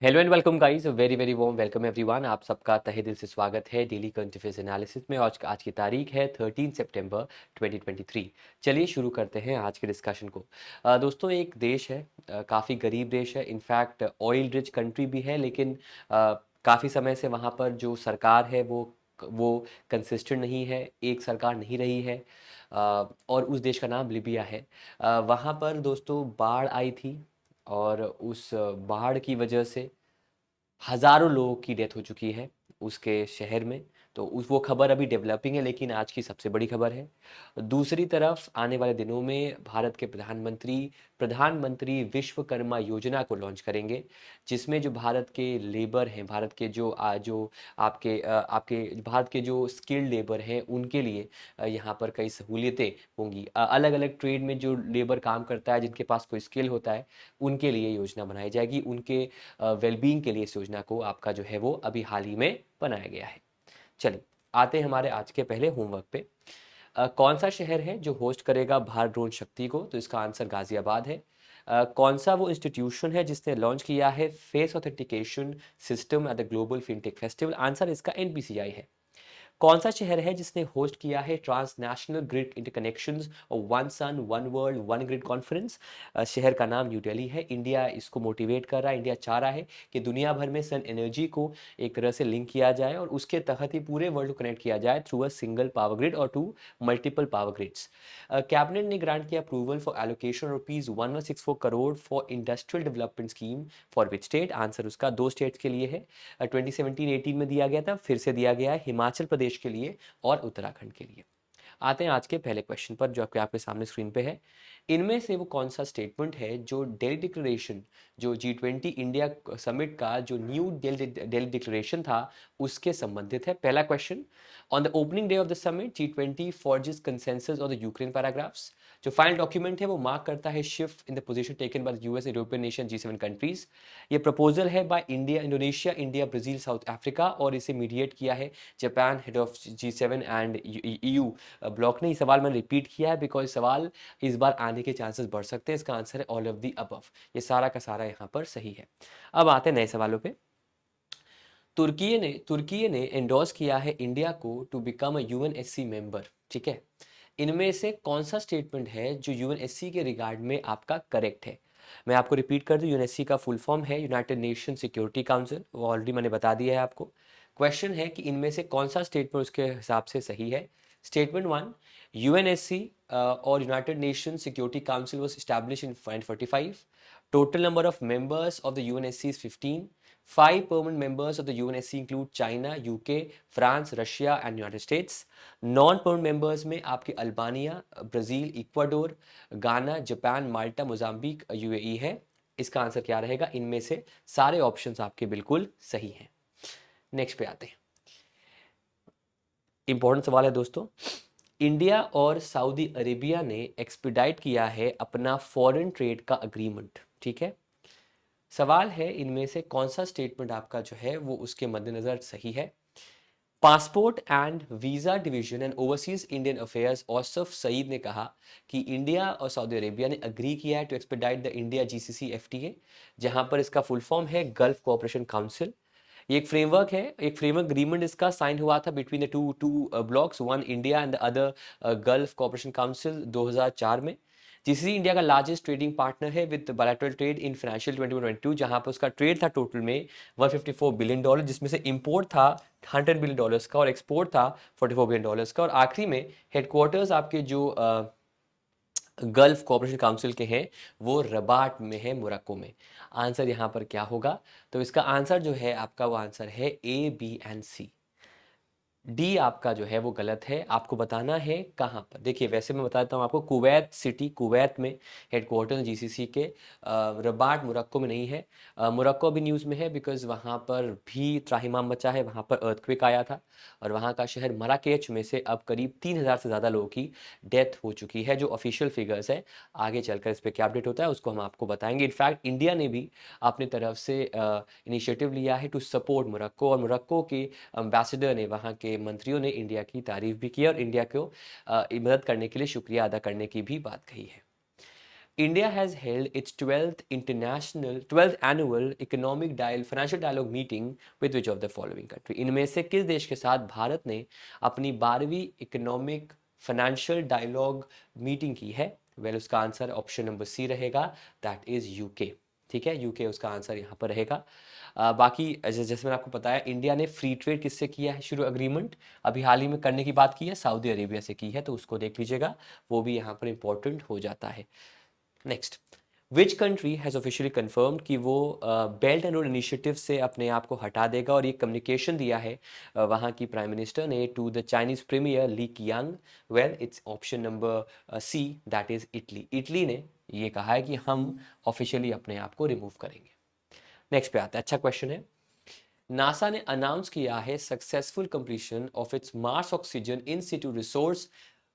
Hello and welcome guys, very very warm welcome everyone. आप सबका तहे दिल से स्वागत है डेली करंट अफेयर्स एनालिसिस में। आज की तारीख है 13 सितंबर 2023। चलिए शुरू करते हैं आज के डिस्कशन को। दोस्तों, एक देश है, काफ़ी गरीब देश है, इनफैक्ट ऑयल रिच कंट्री भी है, लेकिन काफ़ी समय से वहाँ पर जो सरकार है वो कंसिस्टेंट नहीं है, एक सरकार नहीं रही है। और उस देश का नाम लिबिया है। वहाँ पर दोस्तों बाढ़ आई थी, और उस बाढ़ की वजह से हज़ारों लोगों की डेथ हो चुकी है उसके शहर में। तो उस वो खबर अभी डेवलपिंग है, लेकिन आज की सबसे बड़ी खबर है। दूसरी तरफ आने वाले दिनों में भारत के प्रधानमंत्री विश्वकर्मा योजना को लॉन्च करेंगे, जिसमें जो भारत के लेबर हैं, भारत के जो आपके भारत के जो स्किल्ड लेबर हैं उनके लिए यहाँ पर कई सहूलियतें होंगी। अलग अलग ट्रेड में जो लेबर काम करता है, जिनके पास कोई स्किल होता है, उनके लिए योजना बनाई जाएगी। उनके वेलबींग के लिए इस योजना को आपका जो है वो अभी हाल ही में बनाया गया है। चलिए आते हैं हमारे आज के पहले होमवर्क पे। कौन सा शहर है जो होस्ट करेगा भारत ड्रोन शक्ति को? तो इसका आंसर गाजियाबाद है। कौन सा वो इंस्टीट्यूशन है जिसने लॉन्च किया है face authentication system at the global fintech festival? Answer इसका एनपीसीआई है। कौन सा शहर है जिसने होस्ट किया है ट्रांसनेशनल ग्रिड इंटरकनेक्शंस और one sun one world one grid conference? शहर का नाम न्यू दिल्ली है। इंडिया इसको मोटिवेट कर रहा है, इंडिया चाह रहा है कि दुनिया भर में सन एनर्जी को एक तरह से लिंक किया जाए और उसके तहत ही पूरे वर्ल्ड को कनेक्ट किया जाए through a single power grid और to multiple power grids. Cabinet ने ग्रांट किया approval for allocation ₹1164 crore for industrial development scheme for which state? Answer उसका दो स्टेट्स के लिए है। 2017-18 में दिया गया था, फिर से दिया गया है हिमाचल प्रदेश के लिए और उत्तराखंड के लिए। आते हैं आज के पहले क्वेश्चन पर, जो आपके सामने स्क्रीन पे है। इनमें से वो कौन सा स्टेटमेंट है जो दिल्ली डिक्लेरेशन, जो G20 इंडिया समिट का जो न्यू दिल्ली डिक्लेरेशन था उसके संबंधित है? पहला question, on the opening day of the summit G20 forges consensus on the Ukraine paragraphs. जो फाइनल डॉक्यूमेंट है वो मार्क करता है shift in the position taken by the US European nation G7 countries. ये प्रपोजल है by India, Indonesia, India, Brazil, South Africa, और इसे mediate किया है Japan, head of G7 and EU bloc ने। ये सवाल मैंने रिपीट किया है बिकॉज सवाल इस बार आने के चांसेस बढ़ सकते हैं। इसका आंसर है ऑल ऑफ दी अबव। ये सारा का सारा यहाँ पर सही है। अब आते हैं नए सवालों पे। तुर्की ने एंडोर्स किया है इंडिया को to become a UNSC member. ठीक है, इनमें से कौन सा स्टेटमेंट है जो यूएनएससी के रिगार्ड में आपका करेक्ट है? मैं आपको रिपीट कर दूं, यूएनएससी का फुल फॉर्म है यूनाइटेड नेशन सिक्योरिटी काउंसिल, वो ऑलरेडी मैंने बता दिया है आपको। क्वेश्चन है कि इनमें से कौन सा स्टेटमेंट उसके हिसाब से सही है। स्टेटमेंट वन, यूएनएससी और United nation security council was established in 1945. Total number of members of the UNSC is 15. Five permanent members of the UNSC include China, UK, France, Russia and United States. Non-permanent members में आपके Albania, Brazil, Ecuador, गाना, Japan, माल्टा, Mozambique, UAE है। इसका answer क्या रहेगा? इनमें से सारे ऑप्शंस आपके बिल्कुल सही हैं। नेक्स्ट पे आते हैं। इंपॉर्टेंट सवाल है दोस्तों। इंडिया और सऊदी अरेबिया ने एक्सपीडाइट किया है अपना फॉरेन ट्रेड का अग्रीमेंट। ठीक है, सवाल है इनमें से कौन सा स्टेटमेंट आपका जो है वो उसके मद्देनजर सही है। Passport and visa division and overseas Indian affairs Ausaf Sayeed ने कहा कि इंडिया और सऊदी अरेबिया ने अग्री किया है to expedite the India GCC FTA, जहां पर इसका फुल फॉर्म है गल्फ कोऑपरेशन काउंसिल। ये एक फ्रेमवर्क है, एक फ्रेमवर्क अग्रीमेंट इसका साइन हुआ था between the two two blocks, one India and the other gulf Cooperation council 2004 में। जीसीसी इंडिया का लार्जेस्ट ट्रेडिंग पार्टनर है with bilateral trade in financial 2022, जहां पर उसका ट्रेड था टोटल में $154 बिलियन, जिसमें से इंपोर्ट था $100 बिलियन का और एक्सपोर्ट था $44 बिलियन का। और आखिरी में हेडक्वार्टर्स आपके जो गल्फ कोऑपरेशन काउंसिल के हैं वो रबाट में है, मोरक्को में। आंसर यहाँ पर क्या होगा? तो इसका आंसर जो है आपका वो आंसर है A, B and C. D आपका जो है वो गलत है। आपको बताना है कहाँ पर। देखिए वैसे मैं बता देता हूँ आपको, कुवैत सिटी, कुवैत में हेडक्वार्टर जीसीसी के। रबाट मोरक्को में नहीं है। मोरक्को भी न्यूज़ में है बिकॉज वहाँ पर भी त्राहिमाम मचा है, वहाँ पर अर्थक्वेक आया था और वहाँ का शहर मराकेच में से अब करीब 3000 से ज़्यादा लोगों की डेथ हो चुकी है, जो ऑफिशियल फिगर्स है। आगे चलकर इस पर क्या अपडेट होता है उसको हम आपको बताएंगे। इनफैक्ट इंडिया ने भी अपनी तरफ से इनिशिएटिव लिया है टू सपोर्ट मोरक्को, और मोरक्को के एम्बेसडर ने, वहाँ के मंत्रियों ने इंडिया की तारीफ भी की और इंडिया को मदद करने के लिए शुक्रिया अदा करने की भी बात कही है। India has held its 12th annual economic financial dialogue meeting with which of the following country? इनमें से किस देश के साथ भारत ने अपनी 12वीं इकोनॉमिक फाइनेंशियल डायलॉग मीटिंग की है? वेल उसका आंसर ऑप्शन नंबर सी रहेगा, दैट इज यूके। ठीक है, यूके उसका आंसर यहाँ पर रहेगा। बाकी जैसे मैंने आपको बताया, इंडिया ने फ्री ट्रेड किससे किया है शुरू एग्रीमेंट? अभी हाल ही में करने की बात की है, सऊदी अरेबिया से की है, तो उसको देख लीजिएगा, वो भी यहाँ पर इंपॉर्टेंट हो जाता है। Next, which country has officially confirmed कि वो बेल्ट एंड रोड इनिशिएटिव से अपने आप को हटा देगा, और ये कम्युनिकेशन दिया है वहाँ की प्राइम मिनिस्टर ने to the Chinese premier Li Qiang? Well it's option number C, that is Italy. Italy ने ये कहा है कि हम ऑफिशियली अपने आप को रिमूव करेंगे। नेक्स्ट पे आता है, अच्छा क्वेश्चन है। नासा ने अनाउंस किया है successful completion of its Mars oxygen in situ resource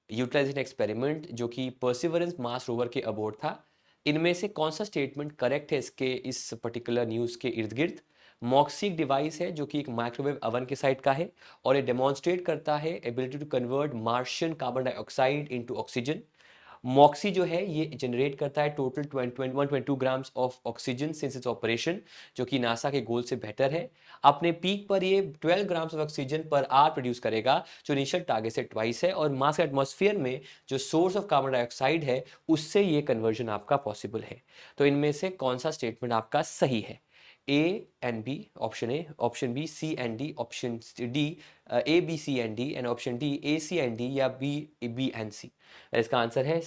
utilization experiment, जो कि परसिवरेंस मार्स रोवर के अबोर्ड था। इनमें से कौन सा स्टेटमेंट करेक्ट है इसके इस पर्टिकुलर न्यूज़ के इर्द गिर्द? मॉक्सी डिवाइस है जो कि एक माइक्रोवेव ओवन के साइड का है, और ये डेमोन्स्ट्रेट करता है ability to convert Martian carbon dioxide into oxygen. MOXIE जो है ये जनरेट करता है total 122 grams of oxygen since its operation, जो कि नासा के गोल से बेहतर है। अपने पीक पर ये 12 grams of oxygen per hour produce करेगा, जो इनिशियल टारगेट से ट्वाइस है, और मार्स एटमॉस्फेयर में जो सोर्स ऑफ कार्बन डाइऑक्साइड है उससे ये कन्वर्जन आपका पॉसिबल है। तो इनमें से कौन सा स्टेटमेंट आपका सही है? A and B, option A, option B C and D, option D A B C and D, and option D A C and D, या बी एंड सी? इसका आंसर है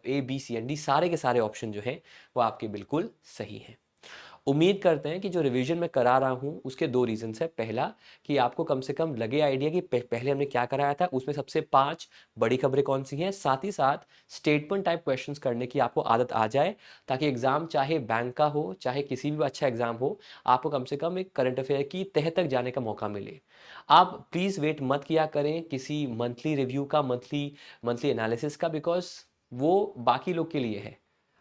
A B C and D. सारे के सारे option जो हैं वो आपके बिल्कुल सही हैं। उम्मीद करते हैं कि जो रिवीजन मैं करा रहा हूँ उसके दो रीजंस है। पहला, कि आपको कम से कम लगे आइडिया कि पहले हमने क्या कराया था, उसमें सबसे 5 बड़ी खबरें कौन सी हैं। साथ ही साथ स्टेटमेंट टाइप क्वेश्चंस करने की आपको आदत आ जाए, ताकि एग्जाम चाहे बैंक का हो चाहे किसी भी अच्छा एग्जाम हो, आपको कम से कम एक करंट अफेयर की तह तक जाने का मौका मिले। आप प्लीज़ वेट मत किया करें किसी मंथली रिव्यू का, मंथली एनालिसिस का, बिकॉज वो बाकी लोग के लिए है।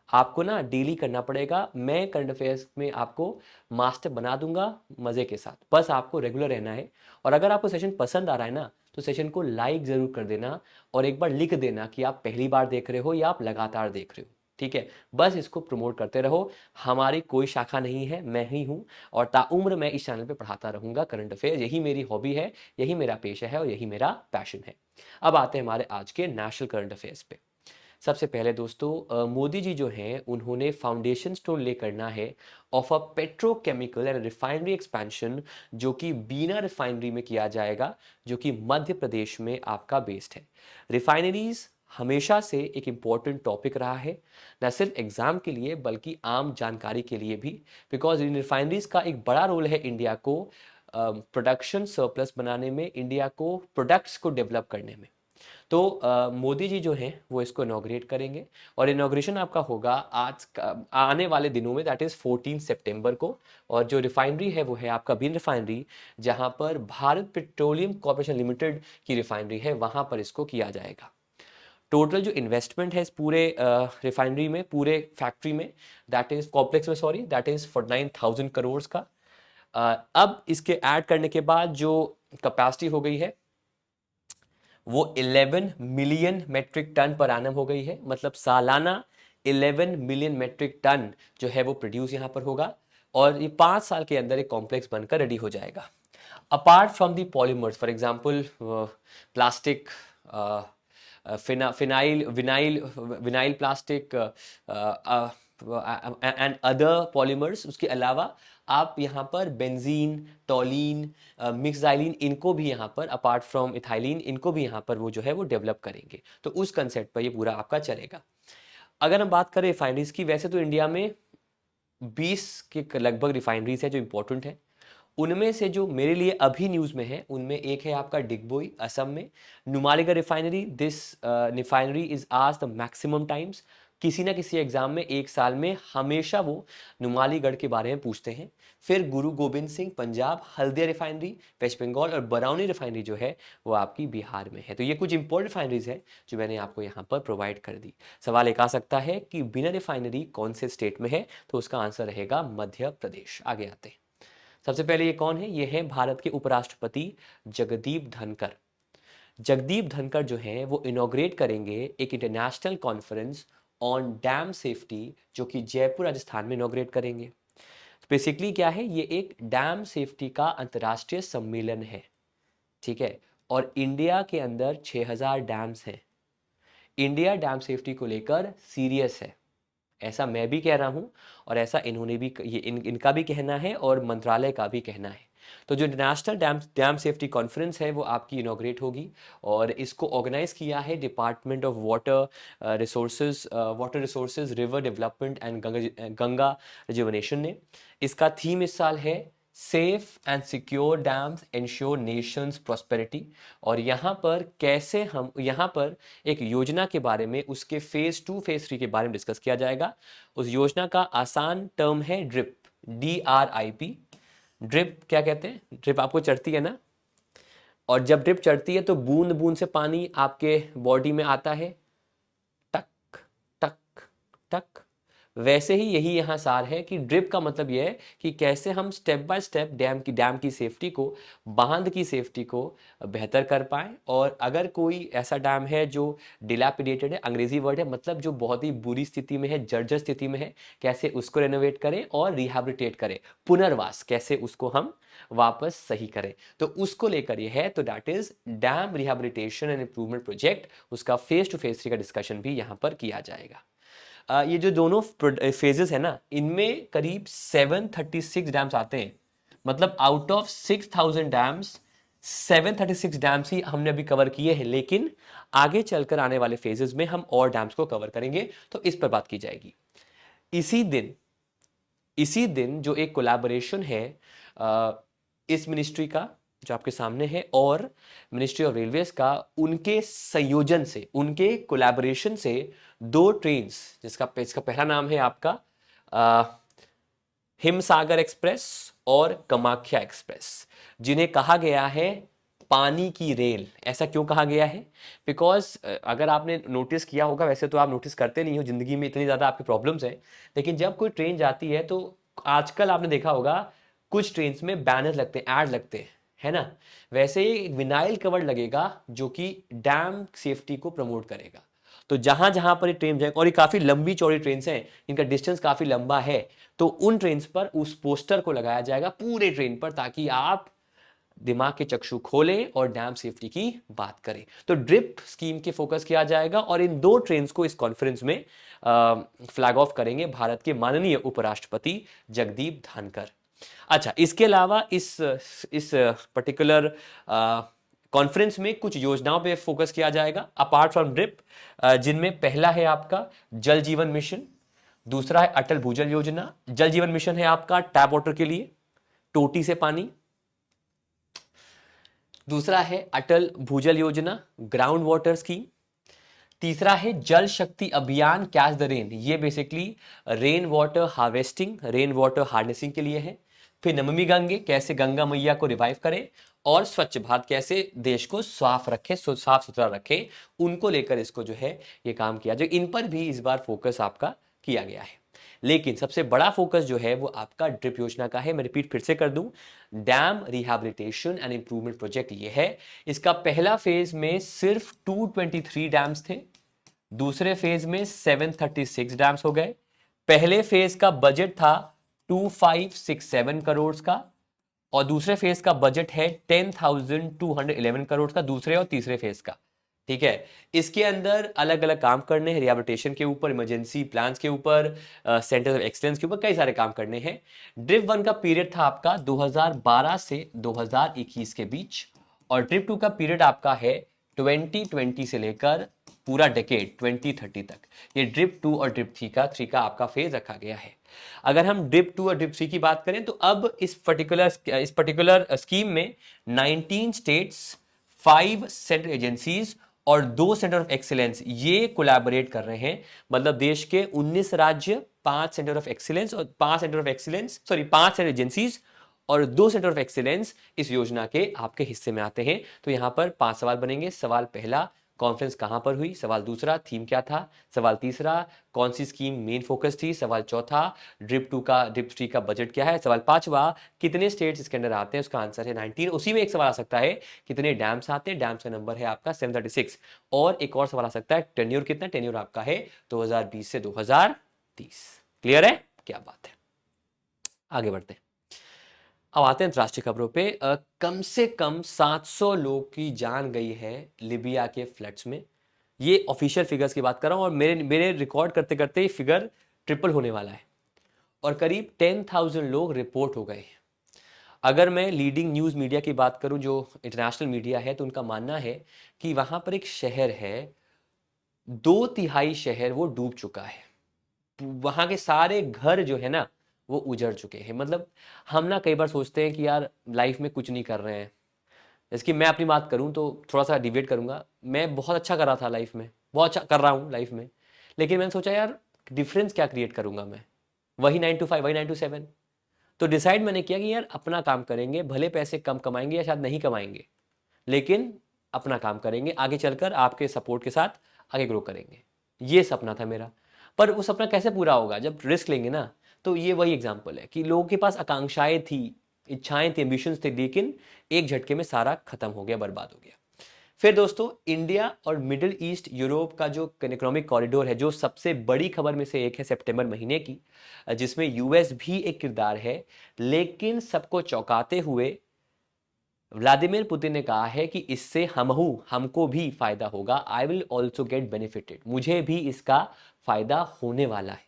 आपको ना डेली करना पड़ेगा। मैं करंट अफेयर्स में आपको मास्टर बना दूंगा मज़े के साथ, बस आपको रेगुलर रहना है। और अगर आपको सेशन पसंद आ रहा है ना, तो सेशन को लाइक ज़रूर कर देना, और एक बार लिख देना कि आप पहली बार देख रहे हो या आप लगातार देख रहे हो। ठीक है, बस इसको प्रमोट करते रहो। हमारी कोई शाखा नहीं है, मैं ही हूँ, और ताउम्र मैं इस चैनल पे पढ़ाता रहूँगा करंट अफेयर। यही मेरी हॉबी है, यही मेरा पेशा है, और यही मेरा पैशन है। अब आते हैं हमारे आज के नेशनल करंट अफेयर्स पे। सबसे पहले दोस्तों, मोदी जी जो हैं उन्होंने फाउंडेशन स्टोन ले करना है of a petrochemical and refinery expansion, जो कि बीना रिफाइनरी में किया जाएगा, जो कि मध्य प्रदेश में आपका बेस्ड है। रिफाइनरीज हमेशा से एक इम्पॉर्टेंट टॉपिक रहा है, न सिर्फ एग्जाम के लिए बल्कि आम जानकारी के लिए भी, बिकॉज इन रिफाइनरीज का एक बड़ा रोल है इंडिया को प्रोडक्शन सरप्लस बनाने में, इंडिया को प्रोडक्ट्स को डेवलप करने में। तो मोदी जी जो हैं वो इसको इनॉग्रेट करेंगे, और इनॉग्रेशन आपका होगा आने वाले दिनों में, दैट इज़ 14 सितंबर को। और जो रिफाइनरी है वो है आपका बीन रिफाइनरी, जहां पर भारत पेट्रोलियम कॉर्पोरेशन लिमिटेड की रिफाइनरी है, वहां पर इसको किया जाएगा। टोटल जो इन्वेस्टमेंट है इस पूरे रिफाइनरी में, पूरे फैक्ट्री में, दैट इज कॉम्प्लेक्स में, सॉरी, दैट इज 49,000 करोड़ का। अब इसके ऐड करने के बाद जो कैपेसिटी हो गई है वो 11 million metric tonne per annum हो गई है। मतलब सालाना 11 मिलियन मेट्रिक टन जो है वो प्रोड्यूस यहाँ पर होगा, और ये 5 साल के अंदर एक कॉम्प्लेक्स बनकर रेडी हो जाएगा। Apart from the polymers, for example plastic, vinyl plastic and other polymers, उसके अलावा आप यहाँ पर बेंजीन, टॉलीन, मिक्साइलिन, इनको भी यहाँ पर अपार्ट फ्रॉम इथाइलिन, इनको भी यहाँ पर वो जो है वो डेवलप करेंगे। तो उस कंसेप्ट पर ये पूरा आपका चलेगा। अगर हम बात करें रिफाइनरीज की, वैसे तो इंडिया में 20 के लगभग रिफाइनरीज है जो इंपॉर्टेंट है। उनमें से जो मेरे लिए अभी न्यूज़ में है उनमें एक है आपका डिगबोई असम में, Numaligarh refinery. This refinery is आज द मैक्सिमम टाइम्स, किसी ना किसी एग्जाम में एक साल में हमेशा वो नुमालीगढ़ के बारे में पूछते हैं। फिर गुरु गोबिंद सिंह पंजाब, हल्दिया रिफाइनरी वेस्ट बंगाल, और बरौनी रिफाइनरी जो है वो आपकी बिहार में है। तो ये कुछ इंपॉर्टेंट रिफाइनरीज है जो मैंने आपको यहाँ पर प्रोवाइड कर दी। सवाल एक आ सकता है कि बिना रिफाइनरी कौन से स्टेट में है, तो उसका आंसर रहेगा मध्य प्रदेश। आगे आते हैं। सबसे पहले ये कौन है? ये है भारत के उपराष्ट्रपति जगदीप धनखड़। जगदीप धनखड़ जो है वो इनॉग्रेट करेंगे एक international conference on dam safety, जो कि जयपुर राजस्थान में इनॉग्रेट करेंगे। बेसिकली क्या है, ये एक डैम सेफ्टी का अंतर्राष्ट्रीय सम्मेलन है, ठीक है। और इंडिया के अंदर 6000 डैम्स हैं। इंडिया डैम सेफ्टी को लेकर सीरियस है, ऐसा मैं भी कह रहा हूं और ऐसा इन्होंने भी, ये इनका भी कहना है और मंत्रालय का भी कहना है। तो जो इंटरनेशनल डैम सेफ्टी कॉन्फ्रेंस है वो आपकी इनॉग्रेट होगी और इसको ऑर्गेनाइज किया है department of water resources river development and Ganga rejuvenation ने। इसका थीम इस साल है safe and secure dams ensure Nations prosperity. और यहाँ पर एक योजना के बारे में, उसके फेज 2 फेज 3 के बारे में डिस्कस किया जाएगा। उस योजना का आसान टर्म है ड्रिप, DRIP। ड्रिप क्या कहते हैं? ड्रिप आपको चढ़ती है ना, और जब ड्रिप चढ़ती है तो बूंद बूंद से पानी आपके बॉडी में आता है, टक टक टक। वैसे ही यही यहाँ सार है कि ड्रिप का मतलब यह है कि कैसे हम स्टेप बाय स्टेप डैम की सेफ्टी को, बांध की सेफ्टी को बेहतर कर पाएं। और अगर कोई ऐसा डैम है जो डिलैपिडेटेड है, अंग्रेजी वर्ड है, मतलब जो बहुत ही बुरी स्थिति में है, जर्जर स्थिति में है, कैसे उसको रेनोवेट करें और रिहैबिलिटेट करें, पुनर्वास, कैसे उसको हम वापस सही करें। तो उसको लेकर ये है, तो that is damn rehabilitation and improvement project. उसका फेज 2 फेज 3 का डिस्कशन भी यहाँ पर किया जाएगा। ये जो दोनों फेजेस है ना, इनमें करीब 736 डैम्स आते हैं। मतलब आउट ऑफ 6000 डैम्स 736 डैम्स ही हमने अभी कवर किए हैं, लेकिन आगे चलकर आने वाले फेजेस में हम और डैम्स को कवर करेंगे, तो इस पर बात की जाएगी। इसी दिन जो एक कोलैबोरेशन है इस मिनिस्ट्री का जो आपके सामने है और मिनिस्ट्री ऑफ रेलवेज का, उनके संयोजन से, उनके कोलैबोरेशन से 2 ट्रेन्स, इसका पहला नाम है आपका हिमसागर एक्सप्रेस और कामाख्या एक्सप्रेस, जिन्हें कहा गया है पानी की रेल। ऐसा क्यों कहा गया है? बिकॉज अगर आपने नोटिस किया होगा, वैसे तो आप नोटिस करते नहीं हो, जिंदगी में इतनी ज़्यादा आपकी प्रॉब्लम्स हैं, लेकिन जब कोई ट्रेन जाती है तो आजकल आपने देखा होगा कुछ ट्रेन में बैनर लगते हैं, ऐड लगते हैं, है ना। वैसे ही विनाइल कवर लगेगा जो कि डैम सेफ्टी को प्रमोट करेगा। तो जहां जहां पर ये ट्रेन जाएगा, और ये काफी लंबी चौड़ी ट्रेन हैं, इनका डिस्टेंस काफी लंबा है, तो उन ट्रेन पर उस पोस्टर को लगाया जाएगा पूरे ट्रेन पर, ताकि आप दिमाग के चक्षु खोलें और डैम सेफ्टी की बात करें। तो ड्रिप स्कीम के फोकस किया जाएगा और इन 2 ट्रेन्स को इस कॉन्फ्रेंस में फ्लैग ऑफ करेंगे भारत के माननीय उपराष्ट्रपति जगदीप धनखड़। अच्छा, इसके अलावा इस पर्टिकुलर कॉन्फ्रेंस में कुछ योजनाओं पे फोकस किया जाएगा अपार्ट फ्रॉम ड्रिप, जिनमें पहला है आपका जल जीवन मिशन, दूसरा है अटल भूजल योजना। जल जीवन मिशन है आपका टैप वाटर के लिए, टोटी से पानी। दूसरा है अटल भूजल योजना, ग्राउंड वाटर स्कीम। तीसरा है जल शक्ति अभियान कैच द रेन, ये basically rain water harvesting, rain water harnessing के लिए है। फिर नमामि गंगे, कैसे गंगा मैया को रिवाइव करें, और स्वच्छ भारत, कैसे देश को साफ रखे, साफ सुथरा रखें, उनको लेकर इसको जो है ये काम किया जाए। इन पर भी इस बार फोकस आपका किया गया है। लेकिन सबसे बड़ा फोकस जो है वो आपका ड्रिप योजना का है। मैं रिपीट फिर से कर दूं, dam rehabilitation and improvement project ये है। इसका पहला फेज में सिर्फ 223 डैम्स थे, दूसरे फेज में 736 डैम्स हो गए। पहले फेज का बजट था 2567 करोड़ का और दूसरे फेज का बजट है 10,211 करोड़ का, दूसरे और तीसरे फेज का। ठीक है, इसके अंदर अलग अलग काम करने हैं, रिहैबिलिटेशन के ऊपर, इमरजेंसी प्लान्स के ऊपर, सेंटर ऑफ एक्सीलेंस के ऊपर, कई सारे काम करने हैं। ड्रिप 1 का पीरियड था आपका 2012 से 2021 के बीच, और ड्रिप 2 का पीरियड आपका है 2020 से लेकर पूरा डेकेड 2030 तक। ये ड्रिप 2 और ड्रिप 3 का आपका फेज रखा गया है। अगर हम ड्रिप 2 और ड्रिप 3 की बात करें तो अब इस पर्टिकुलर स्कीम में 19 स्टेट्स, 5 सेंट्रल एजेंसीज और 2 सेंटर ऑफ एक्सीलेंस ये कोलैबोरेट कर रहे हैं। मतलब देश के 19 राज्य, 5 सेंटर ऑफ एक्सीलेंस और 5 सेंटर एजेंसीज और 2 सेंटर ऑफ एक्सीलेंस इस योजना के आपके हिस्से में आते हैं। तो यहां पर 5 सवाल बनेंगे। सवाल पहला, कॉन्फ्रेंस कहाँ पर हुई, सवाल दूसरा, थीम क्या था, सवाल तीसरा, कौन सी स्कीम मेन फोकस थी, सवाल चौथा, ड्रिप 3 का बजट क्या है, सवाल पांचवा, कितने स्टेट्स इसके अंदर आते हैं, उसका आंसर है 19। उसी में एक सवाल आ सकता है कितने डैम्स आते हैं, डैम्स का नंबर है आपका 736। और एक और सवाल आ सकता है टेन्योर कितना, टेन्योर आपका है 2020 से 2030। क्लियर है, क्या बात है। आगे बढ़ते हैं, अब आते हैं अंतर्राष्ट्रीय खबरों पे। कम से कम 700 लोग की जान गई है लिबिया के फ्लड्स में। ये ऑफिशियल फिगर्स की बात कर रहा हूं और मेरे मेरे रिकॉर्ड करते करते ये फिगर ट्रिपल होने वाला है और करीब 10,000 लोग रिपोर्ट हो गए। अगर मैं लीडिंग न्यूज मीडिया की बात करूं जो इंटरनेशनल मीडिया है तो उनका मानना है कि वहां पर एक शहर है, 2/3 शहर वो डूब चुका है। वहां के सारे घर जो है ना वो उजड़ चुके हैं। मतलब हम ना कई बार सोचते हैं कि यार लाइफ में कुछ नहीं कर रहे हैं। जैसे कि मैं अपनी बात करूं तो थोड़ा सा डिबेट करूंगा, मैं बहुत अच्छा कर रहा था लाइफ में, बहुत अच्छा कर रहा हूं लाइफ में, लेकिन मैंने सोचा यार डिफरेंस क्या क्रिएट करूंगा मैं, वही 9 to 5, वही 9 to 7। तो डिसाइड मैंने किया कि यार अपना काम करेंगे, भले पैसे कम कमाएंगे या शायद नहीं कमाएंगे, लेकिन अपना काम करेंगे, आगे चलकर आपके सपोर्ट के साथ आगे ग्रो करेंगे। ये सपना था मेरा। पर वो सपना कैसे पूरा होगा, जब रिस्क लेंगे ना। तो ये वही एग्जाम्पल है कि लोगों के पास आकांक्षाएं थी, इच्छाएं थी, एम्बिशंस थे, लेकिन एक झटके में सारा खत्म हो गया, बर्बाद हो गया। फिर दोस्तों, इंडिया और मिडिल ईस्ट यूरोप का जो इकोनॉमिक कॉरिडोर है, जो सबसे बड़ी खबर में से एक है सितंबर महीने की, जिसमें यूएस भी एक किरदार है, लेकिन सबको चौंकाते हुए व्लादिमीर पुतिन ने कहा है कि इससे हमको भी फायदा होगा। I will also get benefited, मुझे भी इसका फायदा होने वाला है।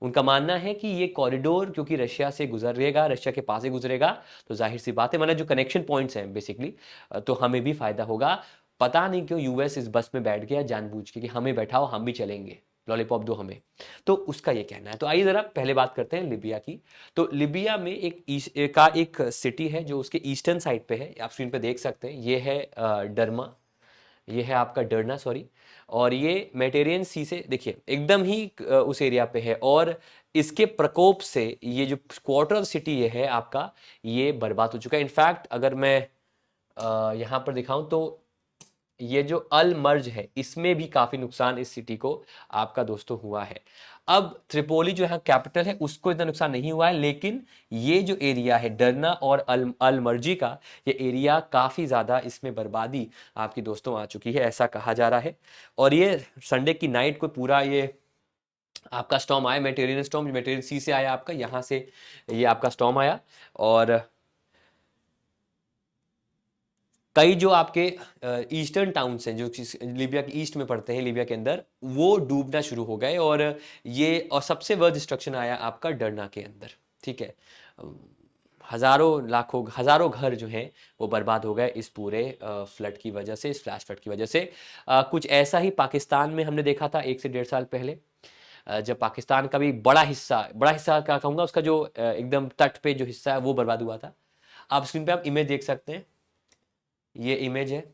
उनका मानना है कि ये कॉरिडोर क्योंकि रशिया से गुजरेगा, रशिया के पास से गुजरेगा, तो जाहिर सी बात है, मतलब जो कनेक्शन पॉइंट्स हैं बेसिकली, तो हमें भी फायदा होगा। पता नहीं क्यों यूएस इस बस में बैठ गया जानबूझ के कि हमें बैठाओ, हम भी चलेंगे, लॉलीपॉप दो हमें। तो उसका ये कहना है। तो आइए जरा पहले बात करते हैं लिबिया की। तो लिबिया में एक सिटी है जो उसके ईस्टर्न साइड पे है, आप स्क्रीन पे देख सकते हैं, ये है डरमा, ये है आपका डरना, सॉरी। और ये मेडिटेरियन सी से देखिए एकदम ही उस एरिया पे है, और इसके प्रकोप से ये जो क्वार्टर ऑफ सिटी ये है आपका, ये बर्बाद हो चुका है। इनफैक्ट अगर मैं यहाँ पर दिखाऊं तो ये जो अल मर्ज है, इसमें भी काफी नुकसान इस सिटी को आपका दोस्तों हुआ है। अब त्रिपोली जो है कैपिटल है, उसको इतना नुकसान नहीं हुआ है, लेकिन ये जो एरिया है डरना और अल मर्जी का, ये एरिया काफी ज्यादा इसमें बर्बादी आपकी दोस्तों आ चुकी है, ऐसा कहा जा रहा है। और ये संडे की नाइट को पूरा ये आपका स्टॉर्म आया, मेडिटेरियन स्टॉर्म, मेडिटेरियन सी से आया आपका, यहाँ से ये आपका स्टॉर्म आया, और कई जो आपके ईस्टर्न टाउन्स हैं जो लीबिया के ईस्ट में पड़ते हैं, लीबिया के अंदर, वो डूबना शुरू हो गए। और सबसे वर्स्ट डिस्ट्रक्शन आया आपका डरना के अंदर। ठीक है, हजारों लाखों हजारों घर जो हैं वो बर्बाद हो गए इस पूरे फ्लड की वजह से, इस फ्लैश फ्लड की वजह से। कुछ ऐसा ही पाकिस्तान में हमने देखा था 1 से 1.5 साल पहले, जब पाकिस्तान का भी बड़ा हिस्सा क्या कहूँगा, उसका जो एकदम तट पे जो हिस्सा है वो बर्बाद हुआ था। आप स्क्रीन पे आप इमेज देख सकते हैं, ये इमेज है,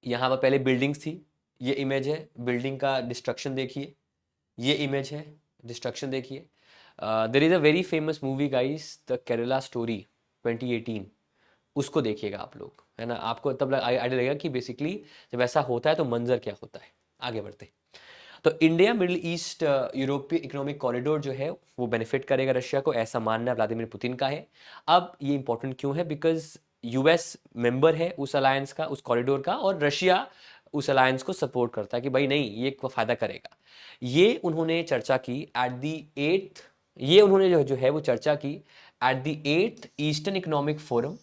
यहाँ पर पहले बिल्डिंग्स थी, ये इमेज है बिल्डिंग का डिस्ट्रक्शन देखिए, ये इमेज है डिस्ट्रक्शन देखिए। There is a very famous movie guys, the Kerala story 2018, उसको देखिएगा आप लोग, है ना, आपको तब आइडिया लगेगा कि बेसिकली जब ऐसा होता है तो मंजर क्या होता है। आगे बढ़ते, तो इंडिया मिडिल ईस्ट यूरोपीय इकोनॉमिक कॉरिडोर जो है वो बेनिफिट करेगा रशिया को, ऐसा मानना व्लादिमीर पुतिन का है। अब ये इंपॉर्टेंट क्यों है, बिकॉज यूएस मेंबर है उस अलायंस का, उस कॉरिडोर का, और रशिया उस अलायंस को सपोर्ट करता है कि भाई नहीं ये फायदा करेगा। ये उन्होंने चर्चा की एट दी एट्थ, ये उन्होंने जो है वो चर्चा की at the eighth eastern economic forum.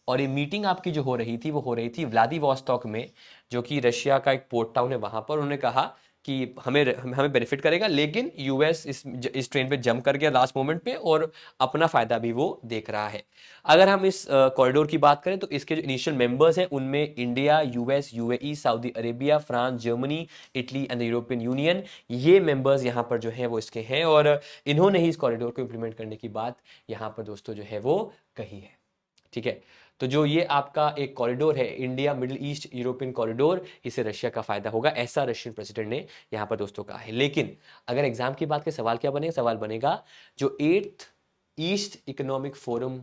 और ये मीटिंग आपकी जो हो रही थी वो हो रही थी व्लादिवोस्टॉक में, जो कि रशिया का एक पोर्ट टाउन है। वहां पर उन्होंने कहा कि हमें बेनिफिट करेगा, लेकिन यूएस इस ट्रेन पे जंप कर गया लास्ट मोमेंट पे, और अपना फायदा भी वो देख रहा है। अगर हम इस कॉरिडोर की बात करें तो इसके जो इनिशियल मेंबर्स हैं उनमें India, US, UAE, Saudi Arabia, France, Germany, Italy and the European union, ये मेंबर्स यहाँ पर जो है वो इसके हैं, और इन्होंने ही इस कॉरिडोर को इंप्लीमेंट करने की बात यहाँ पर दोस्तों जो है वो कही है। ठीक है, तो जो ये आपका एक कॉरिडोर है, India middle east European corridor, इससे रशिया का फायदा होगा, ऐसा रशियन प्रेसिडेंट ने यहाँ पर दोस्तों कहा है। लेकिन अगर एग्जाम की बात करें, सवाल क्या बनेगा, सवाल बनेगा जो 8th east economic forum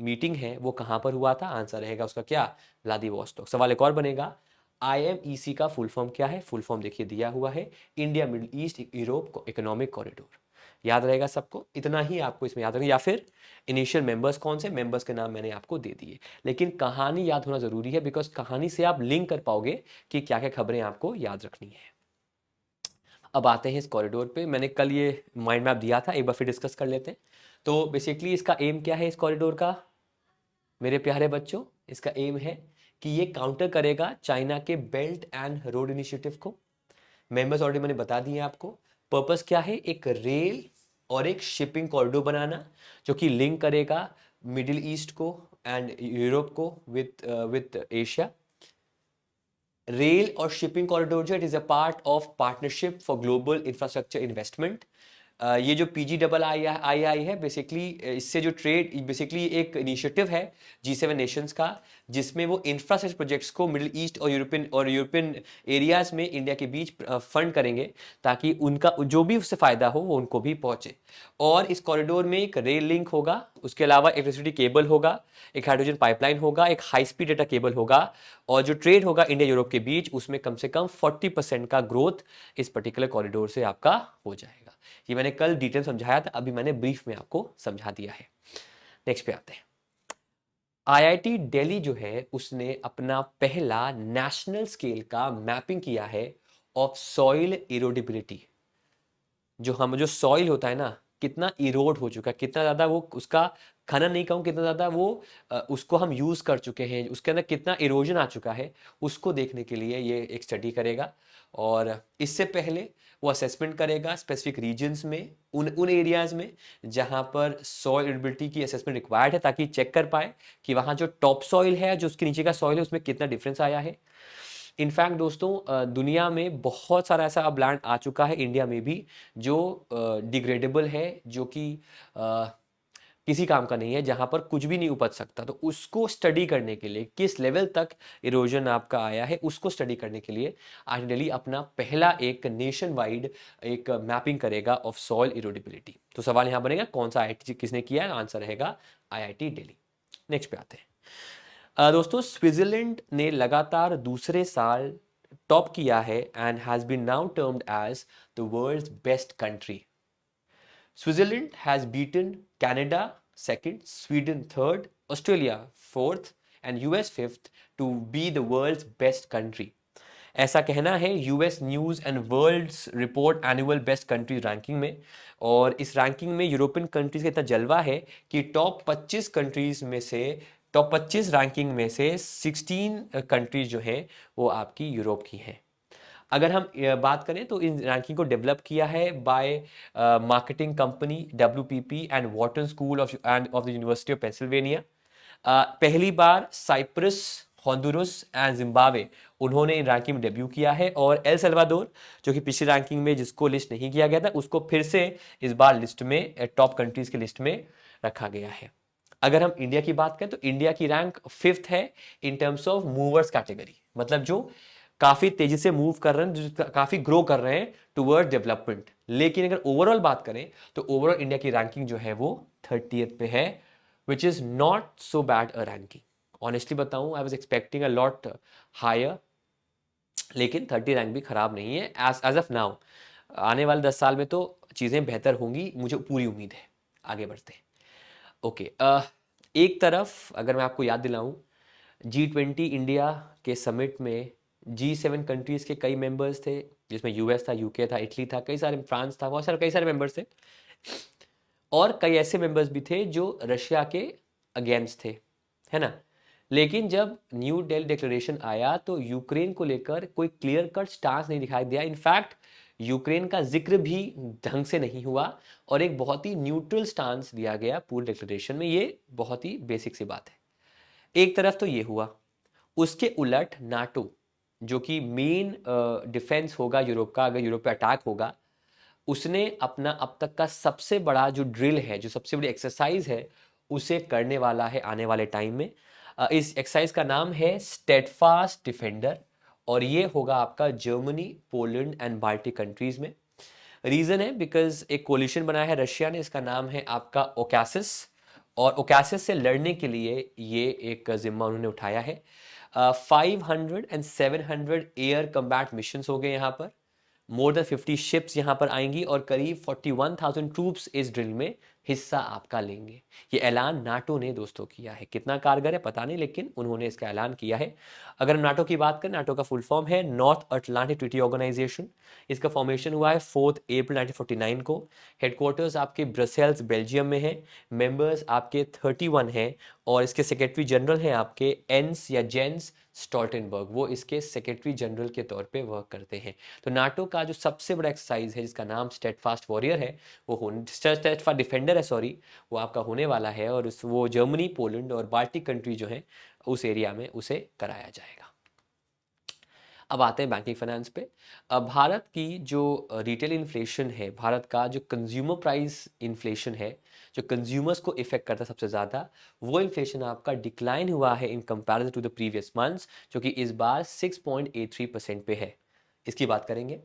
meeting है वो कहाँ पर हुआ था, आंसर रहेगा उसका क्या, व्लादिवोस्टॉक। सवाल एक और बनेगा, IMEC का फुल फॉर्म क्या है? फुल फॉर्म देखिए दिया हुआ है, India middle east Europe economic corridor. याद रहेगा सबको, इतना ही आपको इसमें याद रखेगा। या फिर इनिशियल मेंबर्स कौन से, मेंबर्स के नाम मैंने आपको दे दिए, लेकिन कहानी याद होना जरूरी है, बिकॉज कहानी से आप लिंक कर पाओगे कि क्या क्या खबरें आपको याद रखनी है। अब आते हैं इस कॉरिडोर पे। मैंने कल ये माइंड मैप दिया था, एक बार फिर डिस्कस कर लेते हैं। तो बेसिकली इसका एम क्या है इस कॉरिडोर का मेरे प्यारे बच्चों? इसका एम है कि ये काउंटर करेगा चाइना के बेल्ट एंड रोड इनिशिएटिव को। मेंबर्स ऑलरेडी मैंने बता दिए आपको। पर्पस क्या है? एक रेल और एक शिपिंग कॉरिडोर बनाना जो कि लिंक करेगा मिडिल ईस्ट को एंड यूरोप को विथ एशिया। रेल और शिपिंग कॉरिडोर जो it is a part of partnership for global infrastructure investment. ये जो PGII है बेसिकली, इससे जो ट्रेड बेसिकली एक इनिशिएटिव है G7 नेशंस का, जिसमें वो इंफ्रास्ट्रक्चर प्रोजेक्ट्स को मिडिल ईस्ट और यूरोपियन एरियाज में इंडिया के बीच फंड करेंगे, ताकि उनका जो भी उससे फायदा हो वो उनको भी पहुंचे। और इस कॉरिडोर में एक रेल लिंक होगा, उसके अलावा इलेक्ट्रिसिटी केबल होगा, एक हाइड्रोजन पाइपलाइन होगा, एक हाई स्पीड डेटा केबल होगा, और जो ट्रेड होगा इंडिया यूरोप के बीच उसमें कम से कम 40% का ग्रोथ इस पर्टिकुलर कॉरिडोर से आपका हो जाएगा। ये मैंने कल डिटेल समझाया था, अभी मैंने ब्रीफ में आपको समझा दिया है। नेक्स्ट पे आते हैं। IIT दिल्ली जो है उसने अपना पहला नेशनल स्केल का मैपिंग किया है ऑफ सॉइल इरोडिबिलिटी। जो सॉइल होता है ना, कितना इरोड हो चुका है, कितना ज्यादा वो उसका खनन नहीं कहूँ, कितना ज्यादा वो उसको हम यूज कर चुके हैं, उसके अंदर कितना इरोजन आ चुका है, उसको देखने के लिए ये एक स्टडी करेगा। और इससे पहले वो असेसमेंट करेगा स्पेसिफिक रीजन्स में, उन एरियाज में जहां पर सॉइल इरोडिबिलिटी की असेसमेंट रिक्वायर्ड है, ताकि चेक कर पाए कि वहां जो टॉप सॉइल है, जो उसके नीचे का सॉइल है, उसमें कितना डिफरेंस आया है। इनफैक्ट दोस्तों, दुनिया में बहुत सारा ऐसा अब लैंड आ चुका है, इंडिया में भी, जो डिग्रेडेबल है, जो कि किसी काम का नहीं है, जहां पर कुछ भी नहीं उपज सकता। तो उसको स्टडी करने के लिए, किस लेवल तक इरोजन आपका आया है, उसको स्टडी करने के लिए IIT दिल्ली अपना पहला एक नेशन वाइड एक मैपिंग करेगा ऑफ सॉइल इरोडिबिलिटी। तो सवाल यहां बनेगा कौन सा IIT किसने किया है? आंसर रहेगा IIT दिल्ली। नेक्स्ट पे आते हैं। दोस्तों, स्विट्जरलैंड ने लगातार दूसरे साल टॉप किया है and has been now termed as the world's best country. Switzerland has beaten Canada second, Sweden third, Australia fourth and US fifth to be the world's best country. ऐसा कहना है US news and world's report annual best country ranking में। और इस ranking में European countries का इतना जलवा है कि टॉप 25 कंट्रीज में से, टॉप 25 रैंकिंग में से 16 कंट्रीज जो हैं वो आपकी यूरोप की हैं। अगर हम बात करें तो इन रैंकिंग को डेवलप किया है by marketing company WPP and Wharton school of the university of Pennsylvania. पहली बार साइप्रस, होंडुरस एंड जिम्बाब्वे उन्होंने इन रैंकिंग में डेब्यू किया है, और एल सल्वाडोर जो कि पिछली रैंकिंग में जिसको लिस्ट नहीं किया गया था, उसको फिर से इस बार लिस्ट में, टॉप कंट्रीज की लिस्ट में रखा गया है। अगर हम इंडिया की बात करें तो इंडिया की रैंक 5th है in terms of movers category, मतलब जो काफी तेजी से मूव कर रहे हैं, जो काफी ग्रो कर रहे हैं टुवर्ड डेवलपमेंट। लेकिन अगर ओवरऑल बात करें तो ओवरऑल इंडिया की रैंकिंग जो है वो 30th पे है, which is not so bad a ranking. Honestly बताऊं, I was expecting a lot higher, लेकिन 30 रैंक भी खराब नहीं है एज ऑफ नाउ। आने वाले 10 साल में तो चीजें बेहतर होंगी, मुझे पूरी उम्मीद है। आगे बढ़ते हैं। ओके, एक तरफ अगर मैं आपको याद दिलाऊं, G20 इंडिया के समिट में G7 कंट्रीज के कई मेंबर्स थे, जिसमें US था, UK था, इटली था, कई सारे, फ्रांस था, बहुत सारे, कई सारे मेंबर्स थे। और कई ऐसे मेंबर्स भी थे जो रशिया के अगेंस्ट थे, है ना। लेकिन जब न्यू दिल्ली डिक्लेरेशन आया तो यूक्रेन को लेकर कोई क्लियर कट स्टांस नहीं दिखाई दिया। इनफैक्ट यूक्रेन का जिक्र भी ढंग से नहीं हुआ, और एक बहुत ही न्यूट्रल स्टांस दिया गया पूरे डिक्लेरेशन में। ये बहुत ही बेसिक सी बात है। एक तरफ तो ये हुआ, उसके उलट नाटो जो कि मेन डिफेंस होगा यूरोप का, अगर यूरोप पे अटैक होगा, उसने अपना अब तक का सबसे बड़ा जो ड्रिल है, जो सबसे बड़ी एक्सरसाइज है, उसे करने वाला है आने वाले टाइम में। इस एक्सरसाइज का नाम है स्टेडफास्ट डिफेंडर, और ये होगा आपका Germany, Poland and Baltic countries में। रीजन है बिकॉज एक कोलिशन बनाया है रशिया ने, इसका नाम है आपका ओकासिस, और ओकासिस से लड़ने के लिए ये एक जिम्मा उन्होंने उठाया है। 500 एंड 700 एयर कम्बैट मिशन हो गए यहाँ पर, मोर देन 50 शिप्स यहाँ पर आएंगी और करीब 41,000 ट्रूप्स इस ड्रिल में हिस्सा आपका लेंगे। ये ऐलान नाटो ने दोस्तों किया है, कितना कारगर है पता नहीं, लेकिन उन्होंने इसका ऐलान किया है। अगर नाटो की बात करें, नाटो का फुल फॉर्म है नॉर्थ अटलांटिक ट्रीटी ऑर्गेनाइजेशन। इसका फॉर्मेशन हुआ है 4 अप्रैल 1949 को। हेडक्वार्टर्स आपके ब्रसेल्स बेल्जियम में है। मेंबर्स आपके 31 हैं और इसके सेक्रेटरी जनरल हैं आपके एंस या जेंस स्टोल्टनबर्ग, वो इसके सेक्रेटरी जनरल के तौर पे वर्क करते हैं। तो नाटो का जो सबसे बड़ा एक्सरसाइज है जिसका नाम स्टेडफास्ट वॉरियर है, वो स्टेडफास्ट डिफेंडर है सॉरी, वो आपका होने वाला है और वो जर्मनी, पोलैंड और बाल्टिक कंट्री जो है उस एरिया में उसे कराया जाएगा। अब आते हैं बैंकिंग फाइनेंस पे। अब भारत की जो रिटेल इन्फ्लेशन है, भारत का जो कंज्यूमर प्राइस इन्फ्लेशन है, जो कंज्यूमर्स को इफेक्ट करता है सबसे ज़्यादा, वो इन्फ्लेशन आपका डिक्लाइन हुआ है in comparison to the previous months, जो कि इस बार 6.83% पे है। इसकी बात करेंगे।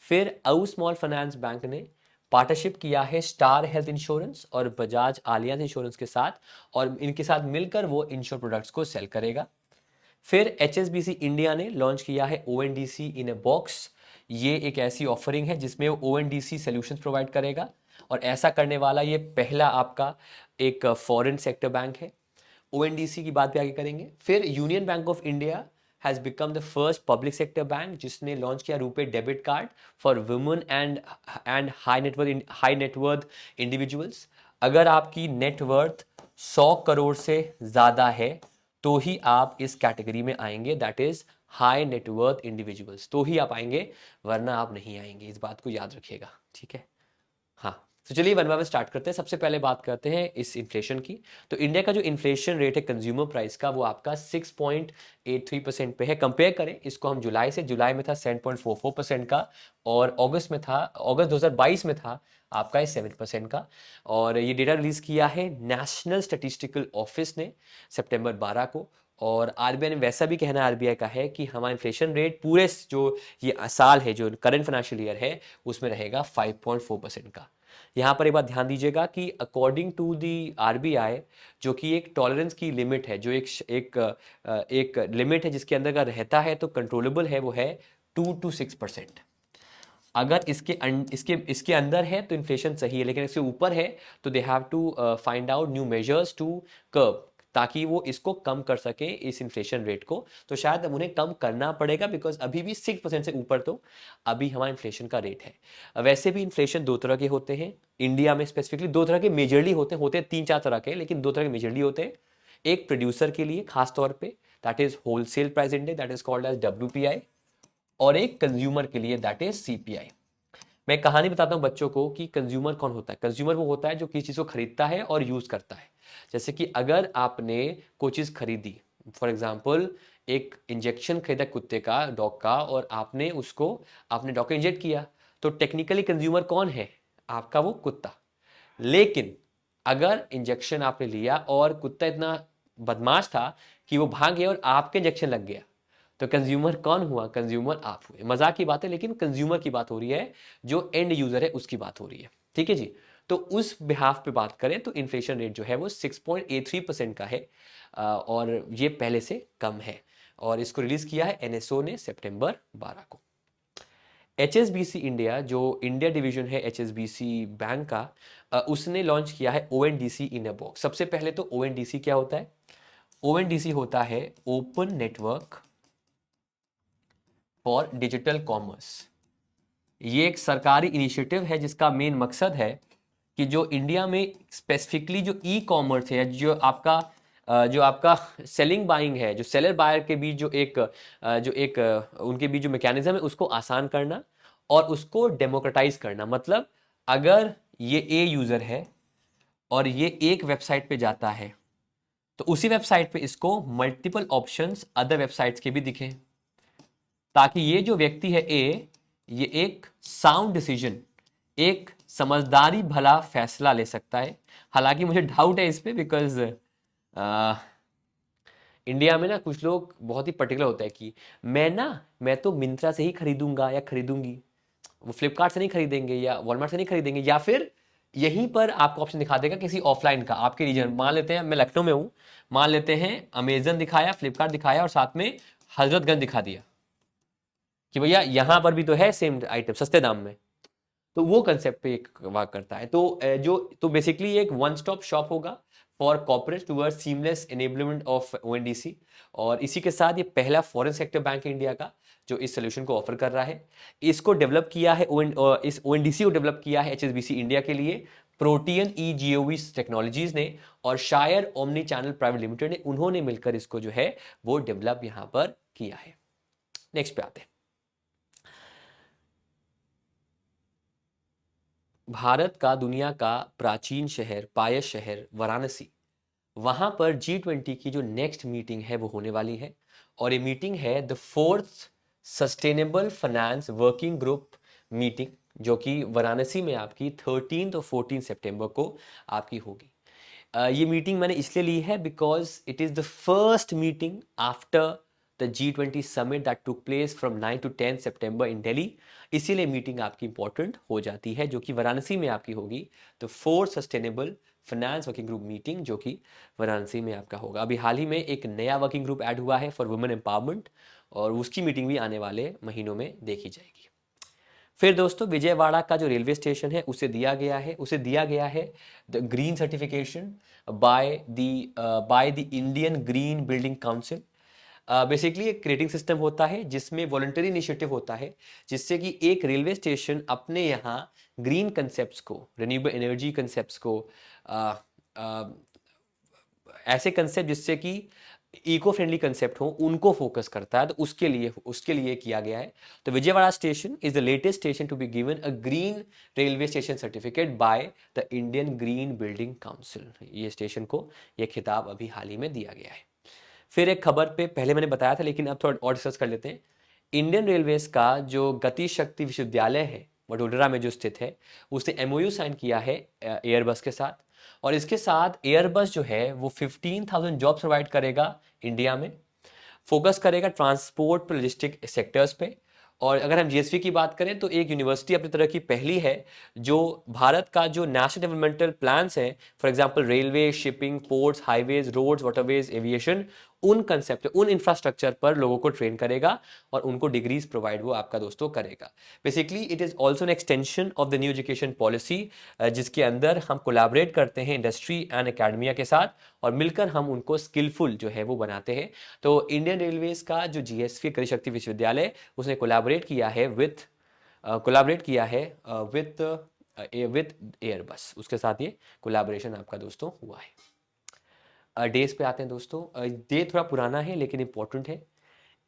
फिर आउ स्मॉल फाइनेंस बैंक ने पार्टनरशिप किया है स्टार हेल्थ इंश्योरेंस और बजाज आलियांज इंश्योरेंस के साथ, और इनके साथ मिलकर वो इंश्योर प्रोडक्ट्स को सेल करेगा। फिर HSBC इंडिया ने लॉन्च किया है ONDC इन ए बॉक्स। ये एक ऐसी ऑफरिंग है जिसमें वो ONDC सॉल्यूशंस प्रोवाइड करेगा, और ऐसा करने वाला ये पहला आपका एक फॉरेन सेक्टर बैंक है। ONDC की बात भी आगे करेंगे। फिर union bank of India has become the first public sector bank जिसने लॉन्च किया RuPay debit card for women and high net worth individuals. अगर आपकी नेटवर्थ 100 करोड़ से ज़्यादा है तो ही आप इस कैटेगरी में आएंगे, that is high net worth individuals, तो ही आप आएंगे, वरना आप नहीं आएंगे। इस बात को याद रखिएगा, ठीक है। हाँ, तो चलिए वन बाय वन स्टार्ट करते हैं। सबसे पहले बात करते हैं इस इन्फ्लेशन की। तो इंडिया का जो इन्फ्लेशन रेट है कंज्यूमर प्राइस का, वो आपका 6.83% पे है। कंपेयर करें इसको हम जुलाई से, जुलाई में था 7.44% का, और अगस्त में था, अगस्त 2022 में था आपका 7% का। और ये डेटा रिलीज किया है नेशनल स्टैटिस्टिकल ऑफिस ने सितंबर 12 को। और आरबीआई ने वैसा भी कहना आरबीआई का है कि हमारा इन्फ्लेशन रेट पूरे जो ये साल है, जो करंट फाइनेंशियल ईयर है, उसमें रहेगा 5.4% का। यहाँ पर एक बात ध्यान दीजिएगा कि अकॉर्डिंग टू दी आरबीआई, जो कि एक टॉलरेंस की लिमिट है, जो एक लिमिट है जिसके अंदर का रहता है तो कंट्रोलेबल है, वो है 2 to 6%। अगर इसके अंदर है तो इन्फ्लेशन सही है, लेकिन इसके ऊपर है तो they have to find out new measures to curb, ताकि वो इसको कम कर सके इस इन्फ्लेशन रेट को। तो शायद अब उन्हें कम करना पड़ेगा, बिकॉज अभी भी 6% से ऊपर तो अभी हमारा इन्फ्लेशन का रेट है। वैसे भी इन्फ्लेशन दो तरह के होते हैं इंडिया में, स्पेसिफिकली दो तरह के मेजरली होते हैं 3-4 तरह के, लेकिन 2 तरह के मेजरली होते हैं। एक प्रोड्यूसर के लिए खास तौर पे, that is wholesale price index, that is called as WPI, और एक कंज्यूमर के लिए दैट इज CPI। मैं कहानी बताता हूँ बच्चों को कि कंज्यूमर कौन होता है। कंज्यूमर वो होता है जो किसी चीज़ को खरीदता है और यूज़ करता है। जैसे कि अगर आपने कोई चीज़ खरीदी, फॉर एग्जाम्पल एक इंजेक्शन खरीदा कुत्ते का, डॉग का, और आपने डॉग को इंजेक्ट किया, तो टेक्निकली कंज्यूमर कौन है? आपका वो कुत्ता। लेकिन अगर इंजेक्शन आपने लिया और कुत्ता इतना बदमाश था कि वो भाग गया और आपके इंजेक्शन लग गया, तो कंज्यूमर कौन हुआ? कंज्यूमर आप हुए। मजाक की बात है, लेकिन कंज्यूमर की बात हो रही है, जो एंड यूजर है उसकी बात हो रही है, ठीक है जी। तो उस बिहाफ पे बात करें तो इन्फ्लेशन रेट जो है वो 6.83% का है, और ये पहले से कम है, और इसको रिलीज किया है NSO ने सितंबर 12 को। HSBC इंडिया, जो इंडिया डिवीजन है HSBC बैंक का, उसने लॉन्च किया है ONDC इन अ बॉक्स। सबसे पहले तो ONDC क्या होता है? ONDC होता है open network for digital commerce. ये एक सरकारी इनिशिएटिव है जिसका मेन मकसद है कि जो इंडिया में स्पेसिफिकली जो ई-कॉमर्स है, जो आपका सेलिंग बाइंग है, जो सेलर बायर के बीच उनके बीच जो मैकेनिज्म है उसको आसान करना और उसको डेमोक्रेटाइज करना। मतलब अगर ये ए यूजर है और ये एक वेबसाइट पे जाता है, तो उसी वेबसाइट पे इसको मल्टीपल ऑप्शंस अदर वेबसाइट्स के भी दिखें, ताकि ये जो व्यक्ति है ए, ये एक साउंड डिसीजन, एक समझदारी भला फैसला ले सकता है। हालांकि मुझे डाउट है इस पे, बिकॉज इंडिया में ना कुछ लोग बहुत ही पर्टिकुलर होता है कि मैं तो मिंत्रा से ही खरीदूंगा या खरीदूंगी, वो फ्लिपकार्ट से नहीं खरीदेंगे या वॉलमार्ट से नहीं खरीदेंगे, या फिर यहीं पर आपको ऑप्शन दिखा देगा किसी ऑफलाइन का, आपके रीजन, मान लेते हैं मैं लखनऊ में हूं, मान लेते हैं अमेजन दिखाया, फ्लिपकार्ट दिखाया और साथ में हजरतगंज दिखा दिया कि भैया यहां पर भी तो है सेम आइटम सस्ते दाम में, तो वो कंसेप्ट पे एक वर्क करता है। तो बेसिकली एक वन स्टॉप शॉप होगा for corporate toward seamless enablement of ONDC. और इसी के साथ ये पहला फॉरेन सेक्टर बैंक है इंडिया का जो इस सोल्यूशन को ऑफर कर रहा है। इसको डेवलप किया है इस ओएनडीसी को डेवलप किया है एचएसबीसी इंडिया के लिए, प्रोटियन ई जीओवी टेक्नोलॉजीज ने और शायर ओमनी चैनल प्राइवेट लिमिटेड ने, उन्होंने मिलकर इसको जो है वो डेवलप यहां पर किया है। नेक्स्ट पे आते हैं। भारत का दुनिया का प्राचीन शहर, पायस शहर वाराणसी, वहां पर G20 की जो नेक्स्ट मीटिंग है वो होने वाली है। और ये मीटिंग है the fourth sustainable finance working group meeting, जो कि वाराणसी में आपकी 13 और 14 सितंबर को आपकी होगी। ये मीटिंग मैंने इसलिए ली है because it is the first meeting after the G20 summit that took place from 9 to 10 सितंबर इन दिल्ली। इसीलिए मीटिंग आपकी इंपॉर्टेंट हो जाती है, जो कि वाराणसी में आपकी होगी। तो fourth sustainable finance working group meeting जो कि वाराणसी में आपका होगा। अभी हाल ही में एक नया वर्किंग ग्रुप ऐड हुआ है फॉर वुमेन एम्पावरमेंट, और उसकी मीटिंग भी आने वाले महीनों में देखी जाएगी। फिर दोस्तों विजयवाड़ा का जो रेलवे स्टेशन है उसे दिया गया है the green certification bye the Indian green building council. Basically एक रेटिंग सिस्टम होता है जिसमें वॉलंटरी इनिशिएटिव होता है, जिससे कि एक रेलवे स्टेशन अपने यहाँ ग्रीन कंसेप्ट्स को, रिन्यूएबल एनर्जी कंसेप्ट्स को, आ, आ, ऐसे कंसेप्ट जिससे कि इको फ्रेंडली कंसेप्ट हो, उनको फोकस करता है। तो उसके लिए किया गया है। तो Vijayawada station is the latest station to be given a green railway station certificate by the Indian green building council. ये स्टेशन को यह खिताब अभी हाल ही में दिया गया है। फिर एक खबर पे पहले मैंने बताया था लेकिन अब थोड़ा और डिस्कस कर लेते हैं। इंडियन रेलवेज का जो गति शक्ति विश्वविद्यालय है वडोदरा में जो स्थित है, उसने एमओयू साइन किया है एयरबस के साथ। और इसके साथ एयरबस जो है वो 15,000 जॉब प्रोवाइड करेगा इंडिया में, फोकस करेगा ट्रांसपोर्ट लॉजिस्टिक सेक्टर्स पे। और अगर हम जीएसवी की बात करें तो एक यूनिवर्सिटी अपनी तरह की पहली है जो भारत का जो नेशनल डेवलपमेंटल प्लान्स हैं, for example railway, shipping, ports, highways, roads, waterways, aviation, उन कंसेप्ट, उन इंफ्रास्ट्रक्चर पर लोगों को ट्रेन करेगा और उनको डिग्रीज प्रोवाइड वो आपका दोस्तों करेगा। Basically it is also an extension of the new education policy, जिसके अंदर हम कोलैबोरेट करते हैं इंडस्ट्री एंड एकेडमिया के साथ और मिलकर हम उनको स्किलफुल जो है वो बनाते हैं। तो इंडियन रेलवेज का जो जीएसवी गति शक्ति विश्वविद्यालय, उसने कोलैबोरेट किया है विथ एयरबस, उसके साथ ये कोलैबोरेशन आपका दोस्तों हुआ है। डेज पे आते हैं दोस्तों। डे थोड़ा पुराना है लेकिन इंपॉर्टेंट है।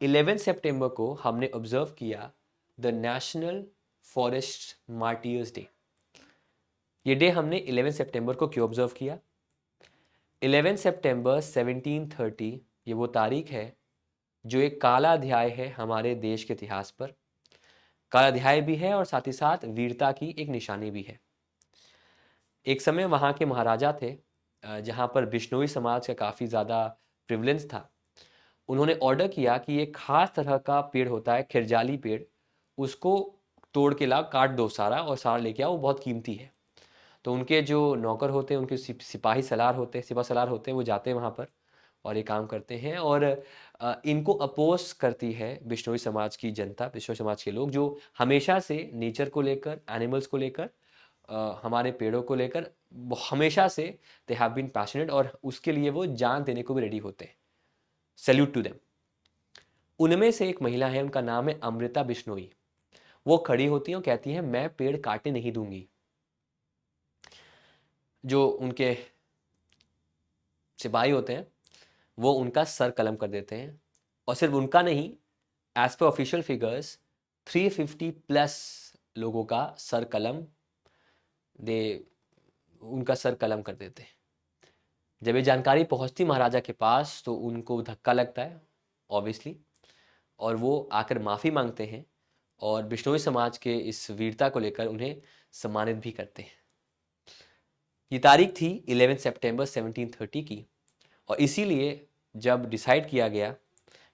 11 सितंबर को हमने ऑब्जर्व किया the national forest martyrs day. ये डे हमने 11 सितंबर को क्यों ऑब्जर्व किया? 11 सितंबर 1730 ये वो तारीख है जो एक काला अध्याय है हमारे देश के इतिहास पर। काला अध्याय भी है और साथ ही साथ वीरता की एक निशानी भी है। एक समय वहाँ के महाराजा थे जहाँ पर बिश्नोई समाज का काफ़ी ज़्यादा प्रिविलेंस था। उन्होंने ऑर्डर किया कि एक खास तरह का पेड़ होता है खिरजाली पेड़, उसको तोड़ के ला, काट दो सारा और सारा लेके आओ, वो बहुत कीमती है। तो उनके जो नौकर होते हैं, उनके सिपाही सलार होते हैं, सिपा सलार होते हैं, वो जाते हैं वहाँ पर और ये काम करते हैं। और इनको अपोज करती है बिश्नोई समाज की जनता, बिश्नोई समाज के लोग जो हमेशा से नेचर को लेकर, एनिमल्स को लेकर, हमारे पेड़ों को लेकर हमेशा से दे हैव बीन पैशनेट, और उसके लिए वो जान देने को भी रेडी होते हैं। Salute to them. उनमें से एक महिला है, उनका नाम है अमृता बिश्नोई। वो खड़ी होती हैं और कहती हैं मैं पेड़ काटने नहीं दूंगी। जो उनके सिपाही होते हैं वो उनका सर कलम कर देते हैं, और सिर्फ उनका नहीं, as per official figures 350 plus लोगों का सर कलम उनका सर कलम कर देते हैं। जब ये जानकारी पहुंचती महाराजा के पास तो उनको धक्का लगता है ऑब्वियसली, और वो आकर माफ़ी मांगते हैं और बिश्नोई समाज के इस वीरता को लेकर उन्हें सम्मानित भी करते हैं। ये तारीख थी 11 सितंबर 1730 की, और इसीलिए जब डिसाइड किया गया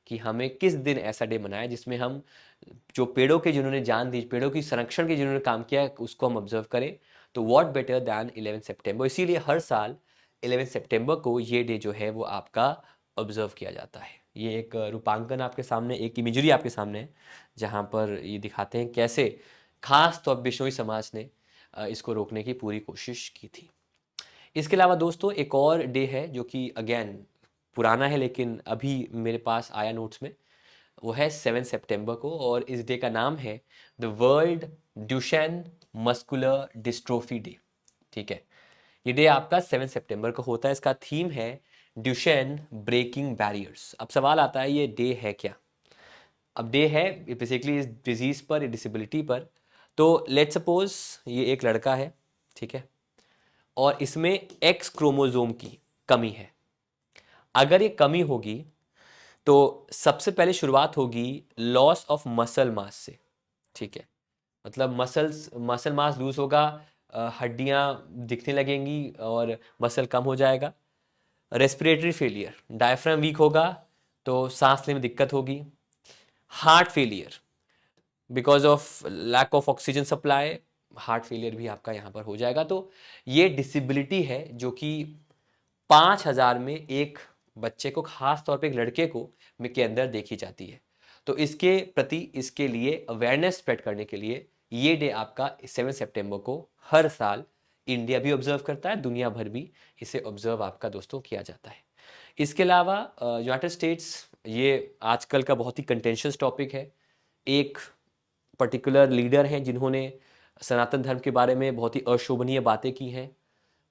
कि हमें किस दिन ऐसा डे मनाएं जिसमें हम जो पेड़ों के जिन्होंने जान दी, पेड़ों की संरक्षण के जिन्होंने काम किया, उसको हम ऑब्जर्व करें, तो व्हाट बेटर दैन 11 सितंबर, इसीलिए हर साल 11 सितंबर को ये डे जो है वो आपका ऑब्जर्व किया जाता है। ये एक रूपांकन आपके सामने, एक इमेजरी आपके सामने है, जहाँ पर ये दिखाते हैं कैसे खास तौर बिश्नोई समाज ने इसको रोकने की पूरी कोशिश की थी। इसके अलावा दोस्तों एक और डे है जो कि अगेन पुराना है, लेकिन अभी मेरे पास आया नोट्स में, वो है 7 सितंबर को, और इस डे का नाम है the world Duchenne muscular dystrophy day. ठीक है, ये डे आपका 7 सितंबर को होता है। इसका थीम है ड्यूशेन ब्रेकिंग बैरियर्स। अब सवाल आता है ये डे है क्या? अब डे है बेसिकली इस डिजीज पर, डिसेबिलिटी पर। तो लेट्स सपोज ये एक लड़का है, ठीक है, और इसमें एक्स क्रोमोसोम की कमी है। अगर ये कमी होगी तो सबसे पहले शुरुआत होगी लॉस ऑफ मसल मास से। ठीक है, मतलब मसल मास लूज होगा, हड्डियां दिखने लगेंगी और मसल कम हो जाएगा। रेस्पिरेटरी फेलियर, डायफ्राम वीक होगा तो सांस लेने में दिक्कत होगी। Heart failure, because of lack of oxygen supply, heart failure भी आपका यहाँ पर हो जाएगा। तो ये डिसेबिलिटी है जो कि 5,000 में एक बच्चे को, खास तौर पे एक लड़के को के अंदर देखी जाती है। तो इसके प्रति, इसके लिए अवेयरनेस स्प्रेड करने के लिए ये डे आपका 7 सितंबर को हर साल इंडिया भी ऑब्जर्व करता है, दुनिया भर भी इसे ऑब्जर्व आपका दोस्तों किया जाता है। इसके अलावा यूनाइटेड स्टेट्स, ये आजकल का बहुत ही कंटेंशियस टॉपिक है। एक पर्टिकुलर लीडर हैं जिन्होंने सनातन धर्म के बारे में बहुत ही अशोभनीय बातें की हैं,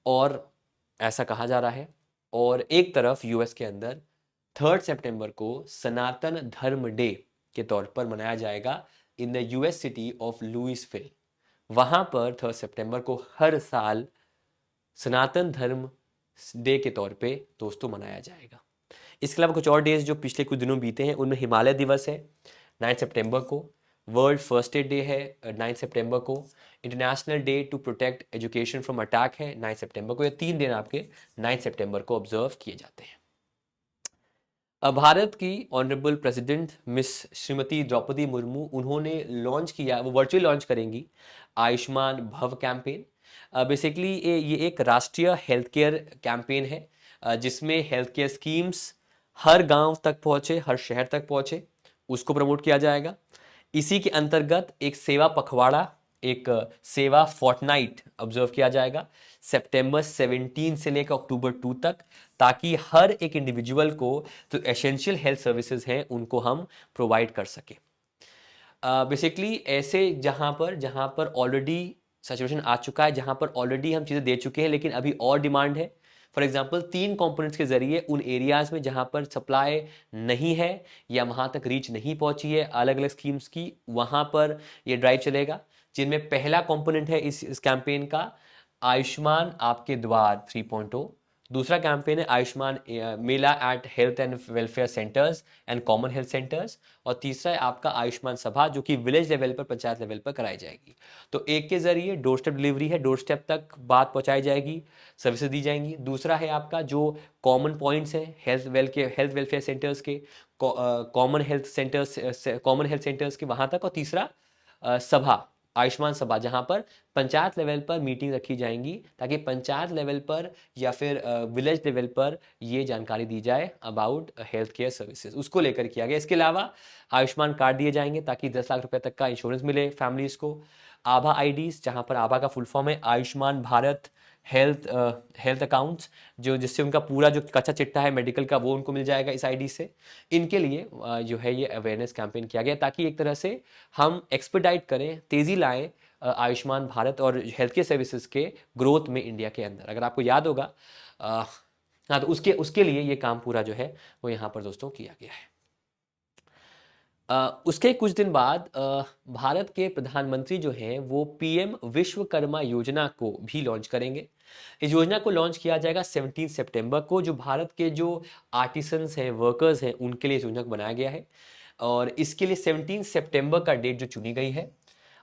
और ऐसा कहा जा रहा है। और एक तरफ यूएस के अंदर 3 सितंबर को सनातन धर्म डे के तौर पर मनाया जाएगा in the US city of Louisville. वहां पर 3 सितंबर को हर साल सनातन धर्म डे के तौर पे दोस्तों मनाया जाएगा। इसके अलावा कुछ और डेज जो पिछले कुछ दिनों बीते हैं उनमें हिमालय दिवस है 9 सितंबर को, वर्ल्ड फर्स्ट एड डे है 9 सितंबर को, international day to protect education from attack है 9 सितंबर को। ये 3 दिन आपके 9 सितंबर को ऑब्जर्व किए जाते हैं। अब भारत की honourable president miss Shrimati Droupadi Murmu, उन्होंने लॉन्च किया, वो वर्चुअली लॉन्च करेंगी आयुष्मान भव कैंपेन। बेसिकली ये एक राष्ट्रीय हेल्थ केयर कैंपेन है, जिसमें हेल्थ केयर स्कीम्स हर गांव तक पहुंचे, हर शहर तक पहुंचे, उसको प्रमोट किया जाएगा। इसी के अंतर्गत एक सेवा पखवाड़ा, एक सेवा फोर्टनाइट ऑब्जर्व किया जाएगा सितंबर 17 से लेकर अक्टूबर 2 तक, ताकि हर एक इंडिविजुअल को जो एसेंशियल हेल्थ सर्विसेज हैं उनको हम प्रोवाइड कर सके। बेसिकली ऐसे जहां पर ऑलरेडी सैचुरेशन आ चुका है, जहां पर ऑलरेडी हम चीज़ें दे चुके हैं, लेकिन अभी और डिमांड है। फॉर एग्जाम्पल 3 कंपोनेंट्स के जरिए उन एरियाज में जहां पर सप्लाई नहीं है या वहां तक रीच नहीं पहुंची है अलग अलग स्कीम्स की, वहां पर ये ड्राइव चलेगा। जिनमें पहला कंपोनेंट है इस कैंपेन का आयुष्मान आपके द्वार 3.0, दूसरा कैंपेन है Ayushman Mela at health and welfare centres and common health centres, और तीसरा है आपका आयुष्मान सभा जो कि विलेज लेवल पर, पंचायत लेवल पर कराई जाएगी। तो एक के जरिए डोर स्टेप डिलीवरी है, डोर स्टेप तक बात पहुंचाई जाएगी, सर्विसेज दी जाएंगी। दूसरा है आपका जो कॉमन पॉइंट्स हैं हेल्थ वेलफेयर सेंटर्स के, कॉमन हेल्थ सेंटर्स के वहां तक, और तीसरा सभा, आयुष्मान सभा, जहां पर पंचायत लेवल पर मीटिंग रखी जाएंगी ताकि पंचायत लेवल पर या फिर विलेज लेवल पर ये जानकारी दी जाए अबाउट हेल्थ केयर सर्विसेज, उसको लेकर किया गया। इसके अलावा आयुष्मान कार्ड दिए जाएंगे ताकि 10 लाख रुपए तक का इंश्योरेंस मिले फैमिलीज को। आभा आईडीज, जहां पर आभा का फुल फॉर्म है आयुष्मान भारत हेल्थ अकाउंट्स, जो जिससे उनका पूरा जो कच्चा चिट्ठा है मेडिकल का वो उनको मिल जाएगा इस आईडी से। इनके लिए जो है ये अवेयरनेस कैंपेन किया गया ताकि एक तरह से हम एक्सपेडाइट करें, तेज़ी लाएं आयुष्मान भारत और हेल्थ केयर सर्विसेज के ग्रोथ में इंडिया के अंदर। अगर आपको याद होगा, हाँ, तो उसके लिए ये काम पूरा जो है वो यहाँ पर दोस्तों किया गया है। उसके कुछ दिन बाद भारत के प्रधानमंत्री जो हैं वो पीएम विश्वकर्मा योजना को भी लॉन्च करेंगे। इस योजना को लॉन्च किया जाएगा 17 सितंबर को। जो भारत के जो आर्टिसंस हैं, वर्कर्स हैं, उनके लिए इस योजना को बनाया गया है, और इसके लिए 17 सितंबर का डेट जो चुनी गई है।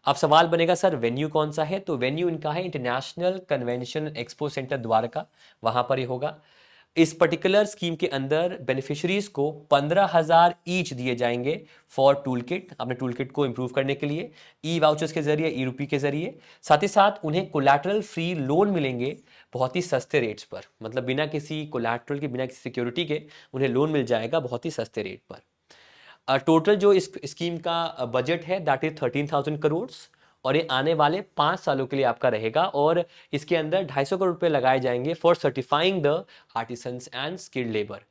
अब सवाल बनेगा सर वेन्यू कौन सा है? तो वेन्यू इनका है international convention expo centre Dwarka, वहां पर ये होगा। इस पर्टिकुलर स्कीम के अंदर बेनिफिशरीज को 15,000 ईच दिए जाएंगे फॉर टूल किट, अपने टूल किट को इंप्रूव करने के लिए, ई वाउचर्स के जरिए, ई रुपी के जरिए। साथ ही साथ उन्हें कोलैटरल फ्री लोन मिलेंगे बहुत ही सस्ते रेट्स पर, मतलब बिना किसी कोलैटरल के, बिना किसी सिक्योरिटी के उन्हें लोन मिल जाएगा बहुत ही सस्ते रेट पर। टोटल जो इस स्कीम का बजट है दैट इज 13,000 करोड़, और ये आने वाले 5 सालों के लिए आपका रहेगा, और इसके अंदर 250 करोड़ रुपए लगाए जाएंगे for certifying the artisans and skilled labour.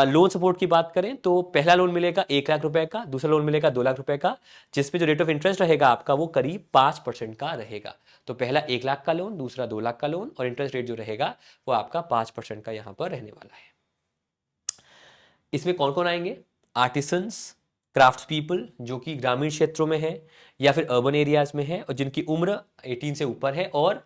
Loan support की बात करें तो पहला लोन मिलेगा 1 लाख रुपए का, दूसरा लोन मिलेगा 2 लाख रुपए का, जिसमें जो रेट ऑफ इंटरेस्ट रहेगा आपका वो करीब 5% का रहेगा। तो पहला 1 लाख का लोन, दूसरा 2 लाख का लोन, और इंटरेस्ट रेट जो रहेगा वो आपका 5% का यहाँ पर रहने वाला है। इसमें कौन कौन आएंगे? आर्टिसंस, क्राफ्ट पीपल जो कि ग्रामीण क्षेत्रों में है या फिर अर्बन एरियाज में है और जिनकी उम्र 18 से ऊपर है, और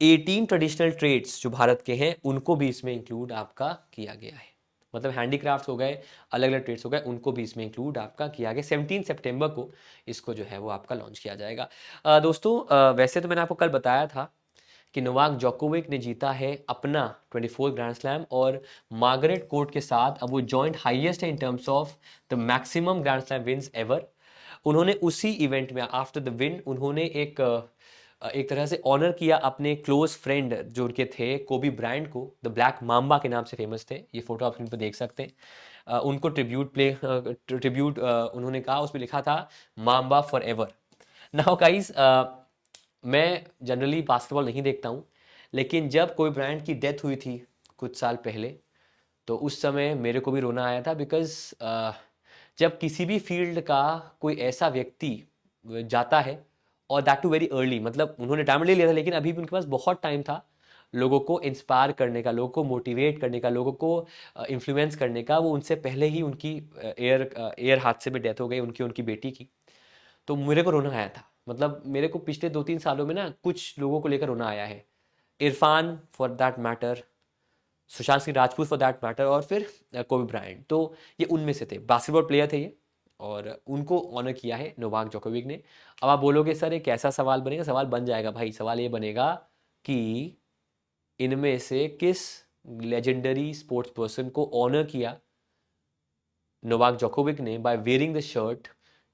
18 ट्रेडिशनल ट्रेड्स जो भारत के हैं उनको भी इसमें इंक्लूड आपका किया गया है। मतलब हैंडीक्राफ्ट्स हो गए, अलग अलग ट्रेड्स हो गए, उनको भी इसमें इंक्लूड आपका किया गया। 17 सितंबर को इसको जो है वो आपका लॉन्च किया जाएगा। दोस्तों वैसे तो मैंने आपको कल बताया था कि नोवाक जोकोविक ने जीता है अपना 24 ग्रैंड स्लैम, और मार्गरेट कोर्ट के साथ अब वो जॉइंट हाईएस्ट है in terms of the maximum grand slam wins ever. उन्होंने उसी इवेंट में आफ्टर द विन उन्होंने एक तरह से ऑनर किया अपने क्लोज फ्रेंड जो उनके थे कोबी ब्रायंट को, द ब्लैक माम्बा के नाम से फेमस थे। ये फोटो आप स्क्रीन पर देख सकते हैं। उनको ट्रिब्यूट उन्होंने कहा, उसमें लिखा था mamba for ever. Now guys, मैं जनरली बास्केटबॉल नहीं देखता हूँ, लेकिन जब कोबी ब्रायंट की डेथ हुई थी कुछ साल पहले, तो उस समय मेरे को भी रोना आया था, बिकॉज जब किसी भी फील्ड का कोई ऐसा व्यक्ति जाता है, और दैट टू वेरी अर्ली, मतलब उन्होंने रिटायरमेंट ले लिया था लेकिन अभी भी उनके पास बहुत टाइम था लोगों को इंस्पायर करने का, लोगों को मोटिवेट करने का, लोगों को इन्फ्लुएंस करने का। वो उनसे पहले ही उनकी एयर हादसे में डेथ हो गई उनकी बेटी की। तो मेरे को रोना आया था, मतलब मेरे को पिछले 2-3 सालों में ना कुछ लोगों को लेकर रोना आया है। Irfan for that matter, Sushant Singh Rajput for that matter, और फिर कोबी ब्रायंट। तो ये उनमें से थे, बास्केटबॉल प्लेयर थे ये, और उनको ऑनर किया है नोवाक जोकोविक ने। अब आप बोलोगे सर ये कैसा सवाल बनेगा? सवाल बन जाएगा भाई। सवाल ये बनेगा कि इनमें से किस लेजेंडरी स्पोर्ट्स पर्सन को ऑनर किया नोवाक जोकोविक ने by wearing the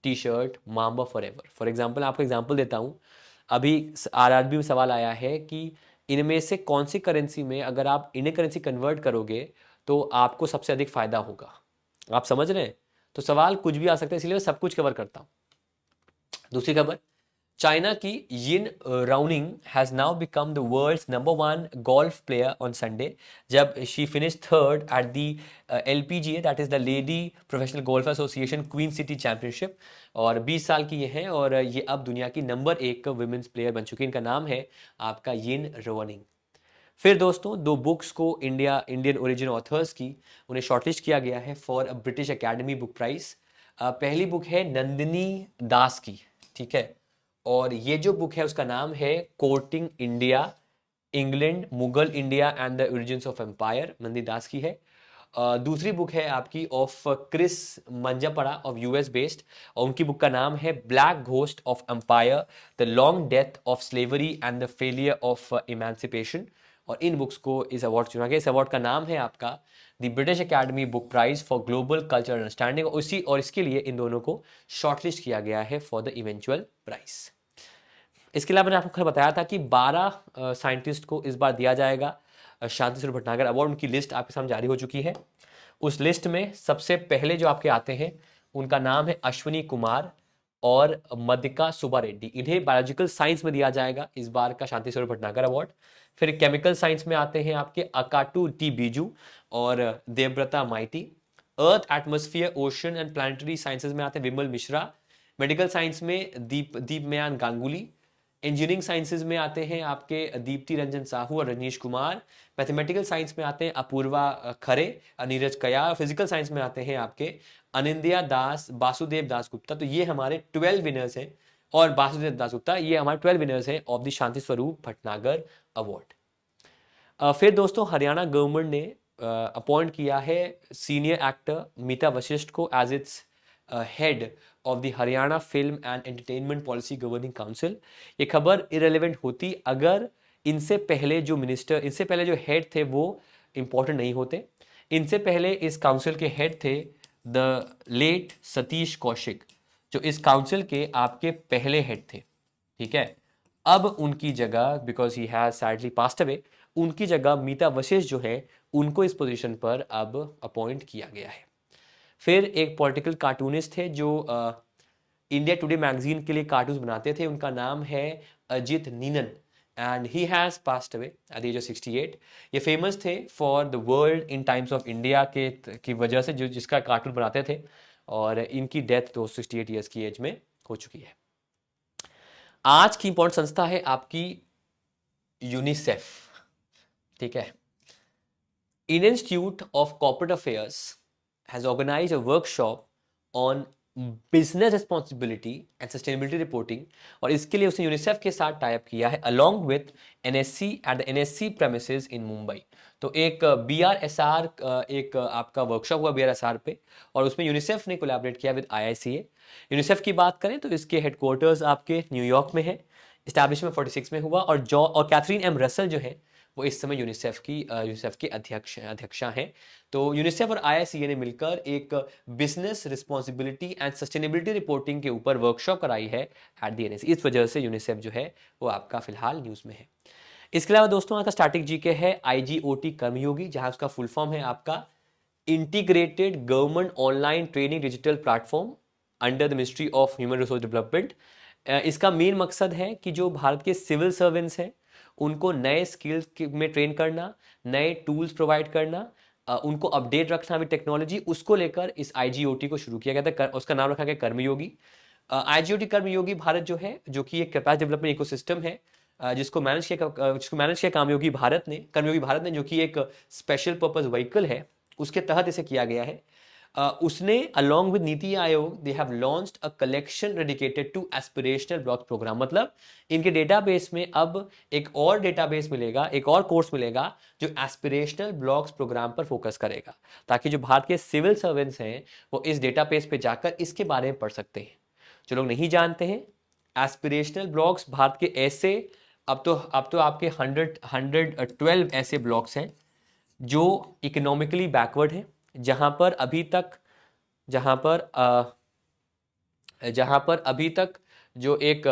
T shirt Mamba forever. For example, आपको एग्जाम्पल देता हूँ, अभी आरआरबी में सवाल आया है कि इनमें से कौन सी करेंसी में अगर आप इंडियन करेंसी कन्वर्ट करोगे तो आपको सबसे अधिक फायदा होगा। आप समझ रहे हैं? तो सवाल कुछ भी आ सकता है, इसलिए मैं सब कुछ कवर करता हूँ। दूसरी खबर, चाइना की Yin Ruoning has now become the world's number 1 golf player on Sunday, जब she finish third at the LPGA, that is the lady professional golf association queen city championship. और 20 साल की ये हैं, और ये अब दुनिया की नंबर 1 वुमेन्स प्लेयर बन चुकी है। इनका नाम है आपका यिन राउनिंग। फिर दोस्तों 2 बुक्स को इंडियन ओरिजिन ऑथर्स की उन्हें शॉर्टलिस्ट किया गया है for a British academy book prize. पहली बुक है नंदिनी दास की, ठीक है, और ये जो बुक है उसका नाम है courting India, England, Mughal India and the origins of empire, Nandini Das की है। दूसरी बुक है आपकी of Chris Manjapra of US based, और उनकी बुक का नाम है black ghost of empire, the long death of slavery and the failure of emancipation. और इन बुक्स को इस अवार्ड चुना गया। इस अवार्ड का नाम है आपका the British academy book prize for global culture understanding, और इसके लिए इन दोनों को शॉर्टलिस्ट किया गया है फॉर द इवेंचुअल प्राइज। इसके अलावा मैंने आपको कल बताया था कि 12 साइंटिस्ट को इस बार दिया जाएगा शांति स्वरूप भटनागर अवार्ड। उनकी लिस्ट आपके सामने जारी हो चुकी है। उस लिस्ट में सबसे पहले जो आपके आते हैं उनका नाम है अश्विनी कुमार और मदिका सुब्बा रेड्डी। इन्हें बायोलॉजिकल साइंस में दिया जाएगा इस बार का शांति स्वरूप भटनागर अवार्ड। फिर केमिकल साइंस में आते हैं आपके अकाटू टी बीजू और Debabrata Maiti. Earth, atmosphere, ocean and planetary sciences में आते हैं विमल मिश्रा। मेडिकल साइंस में दीपमयान गांगुली। इंजीनियरिंग साइंसेज में आते हैं आपके दीप्ति रंजन साहू और रजनीश कुमार। मैथमेटिकल साइंस में आते हैं अपूर्वा खरे, नीरज कयार। फिजिकल साइंस में आते हैं आपके अनिंदिया दास, वासुदेव दास गुप्ता। तो ये हमारे 12 विनर्स हैं, और वासुदेव दास गुप्ता ये हमारे 12 विनर्स हैं of the Shanti Swarup Bhatnagar award. फिर दोस्तों हरियाणा गवर्नमेंट ने अपॉइंट किया है सीनियर एक्टर मीता वशिष्ठ को as its head of the Haryana film and entertainment policy governing council. ये खबर इरेलीवेंट होती अगर इनसे पहले जो हेड थे वो इंपॉर्टेंट नहीं होते। इनसे पहले इस काउंसिल के हेड थे द लेट सतीश कौशिक, जो इस काउंसिल के आपके पहले हेड थे, ठीक है। अब उनकी जगह, because he has sadly passed away, उनकी जगह मीता वशिष्ठ जो है उनको इस पोजीशन पर अब अपॉइंट किया गया है। फिर एक पॉलिटिकल कार्टूनिस्ट थे जो इंडिया टुडे मैगजीन के लिए कार्टून बनाते थे, उनका नाम है Ajit Ninan, and he has passed away at the age of 68। ये फेमस थे for the world in Times of India के की वजह से, जो जिसका कार्टून बनाते थे, और इनकी डेथ तो 68 ईयर्स की एज में हो चुकी है। आज की इंपॉर्टेंट संस्था है आपकी यूनिसेफ, ठीक है। Indian institute of corporate affairs has organised a workshop on business responsibility and sustainability reporting, और इसके लिए उसने यूनिसेफ के साथ टाइप किया है along with NSC at the NSC premises in Mumbai. तो एक बीआरएसआर एक आपका वर्कशॉप हुआ बीआरएसआर पे, और उसमें यूनिसेफ ने कोलैबोरेट किया विद आईआईसीए। यूनिसेफ की बात करें तो इसके हेडक्वार्टर्स आपके न्यूयॉर्क में है, इस्टेब्लिशमेंट 46 में हुआ, और कैथरीन एम रसल जो है वो इस समय यूनिसेफ की अध्यक्षा हैं। तो यूनिसेफ और आईआईसीए ने मिलकर एक business responsibility and sustainability reporting के ऊपर वर्कशॉप कराई है एट दी एनएससी। इस वजह से यूनिसेफ जो है वो आपका फिलहाल न्यूज़ में है। इसके अलावा दोस्तों आपका स्टैटिक जीके है आईजीओटी कर्मयोगी, जहां उसका फुल फॉर्म है आपका integrated government online training digital platform under the ministry of human resource development. इसका मेन मकसद है कि जो भारत के सिविल सर्वेंट्स हैं उनको नए स्किल्स में ट्रेन करना, नए टूल्स प्रोवाइड करना, उनको अपडेट रखना विद टेक्नोलॉजी, उसको लेकर इस आईजीओटी को शुरू किया गया था। उसका नाम रखा गया कर्मयोगी। आईजीओटी कर्मयोगी भारत जो है, जो कि एक कैपेसिटी डेवलपमेंट इकोसिस्टम है, जिसको मैनेज किया कर्मयोगी भारत ने, जो कि एक स्पेशल पर्पस व्हीकल है, उसके तहत इसे किया गया है। उसने along with NITI Aayog they have launched a collection dedicated to aspirational block programme. मतलब इनके डेटाबेस में अब एक और डेटाबेस मिलेगा, एक और कोर्स मिलेगा जो एस्पिरेशनल ब्लॉक्स प्रोग्राम पर फोकस करेगा, ताकि जो भारत के सिविल सर्वेंट्स हैं वो इस डेटाबेस पे जाकर इसके बारे में पढ़ सकते हैं। जो लोग नहीं जानते हैं, एस्पिरेशनल ब्लॉक्स भारत के ऐसे अब तो आपके 112 ऐसे ब्लॉक्स हैं जो इकोनॉमिकली बैकवर्ड हैं, जहां पर अभी तक जो एक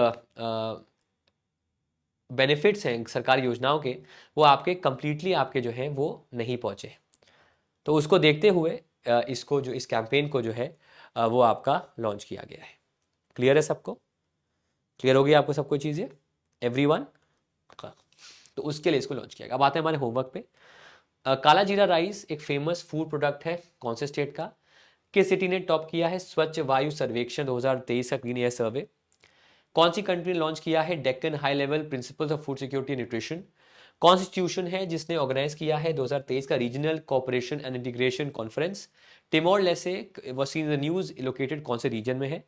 बेनिफिट्स हैं सरकारी योजनाओं के, वो आपके कंप्लीटली आपके जो हैं वो नहीं पहुंचे। तो उसको देखते हुए इस कैंपेन को जो है वो आपका लॉन्च किया गया है। क्लियर है सबको? क्लियर हो गया आपको सब कोई चीज़ें एवरीवन? तो उसके लिए इसको लॉन्च किया गया। अब आते हैं हमारे होमवर्क पे। काला जीरा राइस एक फेमस फूड प्रोडक्ट है, कौन से स्टेट का? किस सिटी ने टॉप किया है स्वच्छ वायु सर्वेक्षण 2023 का ग्रीन एयर सर्वे? कौन सी कंट्री ने लॉन्च किया है Deccan high level principles of food security and nutrition? कौन सी इंस्टीट्यूशन है जिसने ऑर्गेनाइज किया है 2023 का regional cooperation and integration conference? टिमोर लेसे was seen in the news located कौन से रीजन में है?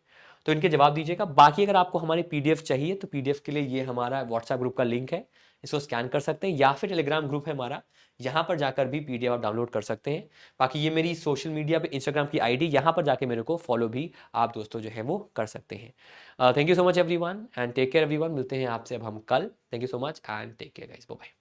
तो इनके जवाब दीजिएगा। बाकी अगर आपको हमारी पीडीएफ चाहिए तो पीडीएफ के लिए ये हमारा व्हाट्सएप ग्रुप का लिंक है, इसको स्कैन कर सकते हैं, या फिर टेलीग्राम ग्रुप है हमारा, यहाँ पर जाकर भी पीडीएफ आप डाउनलोड कर सकते हैं। बाकी ये मेरी सोशल मीडिया पे इंस्टाग्राम की आईडी, यहाँ पर जाके मेरे को फॉलो भी आप दोस्तों जो है वो कर सकते हैं। Thank you so much everyone and take care everyone. मिलते हैं आपसे अब हम कल। Thank you so much and take care guys, bye bye.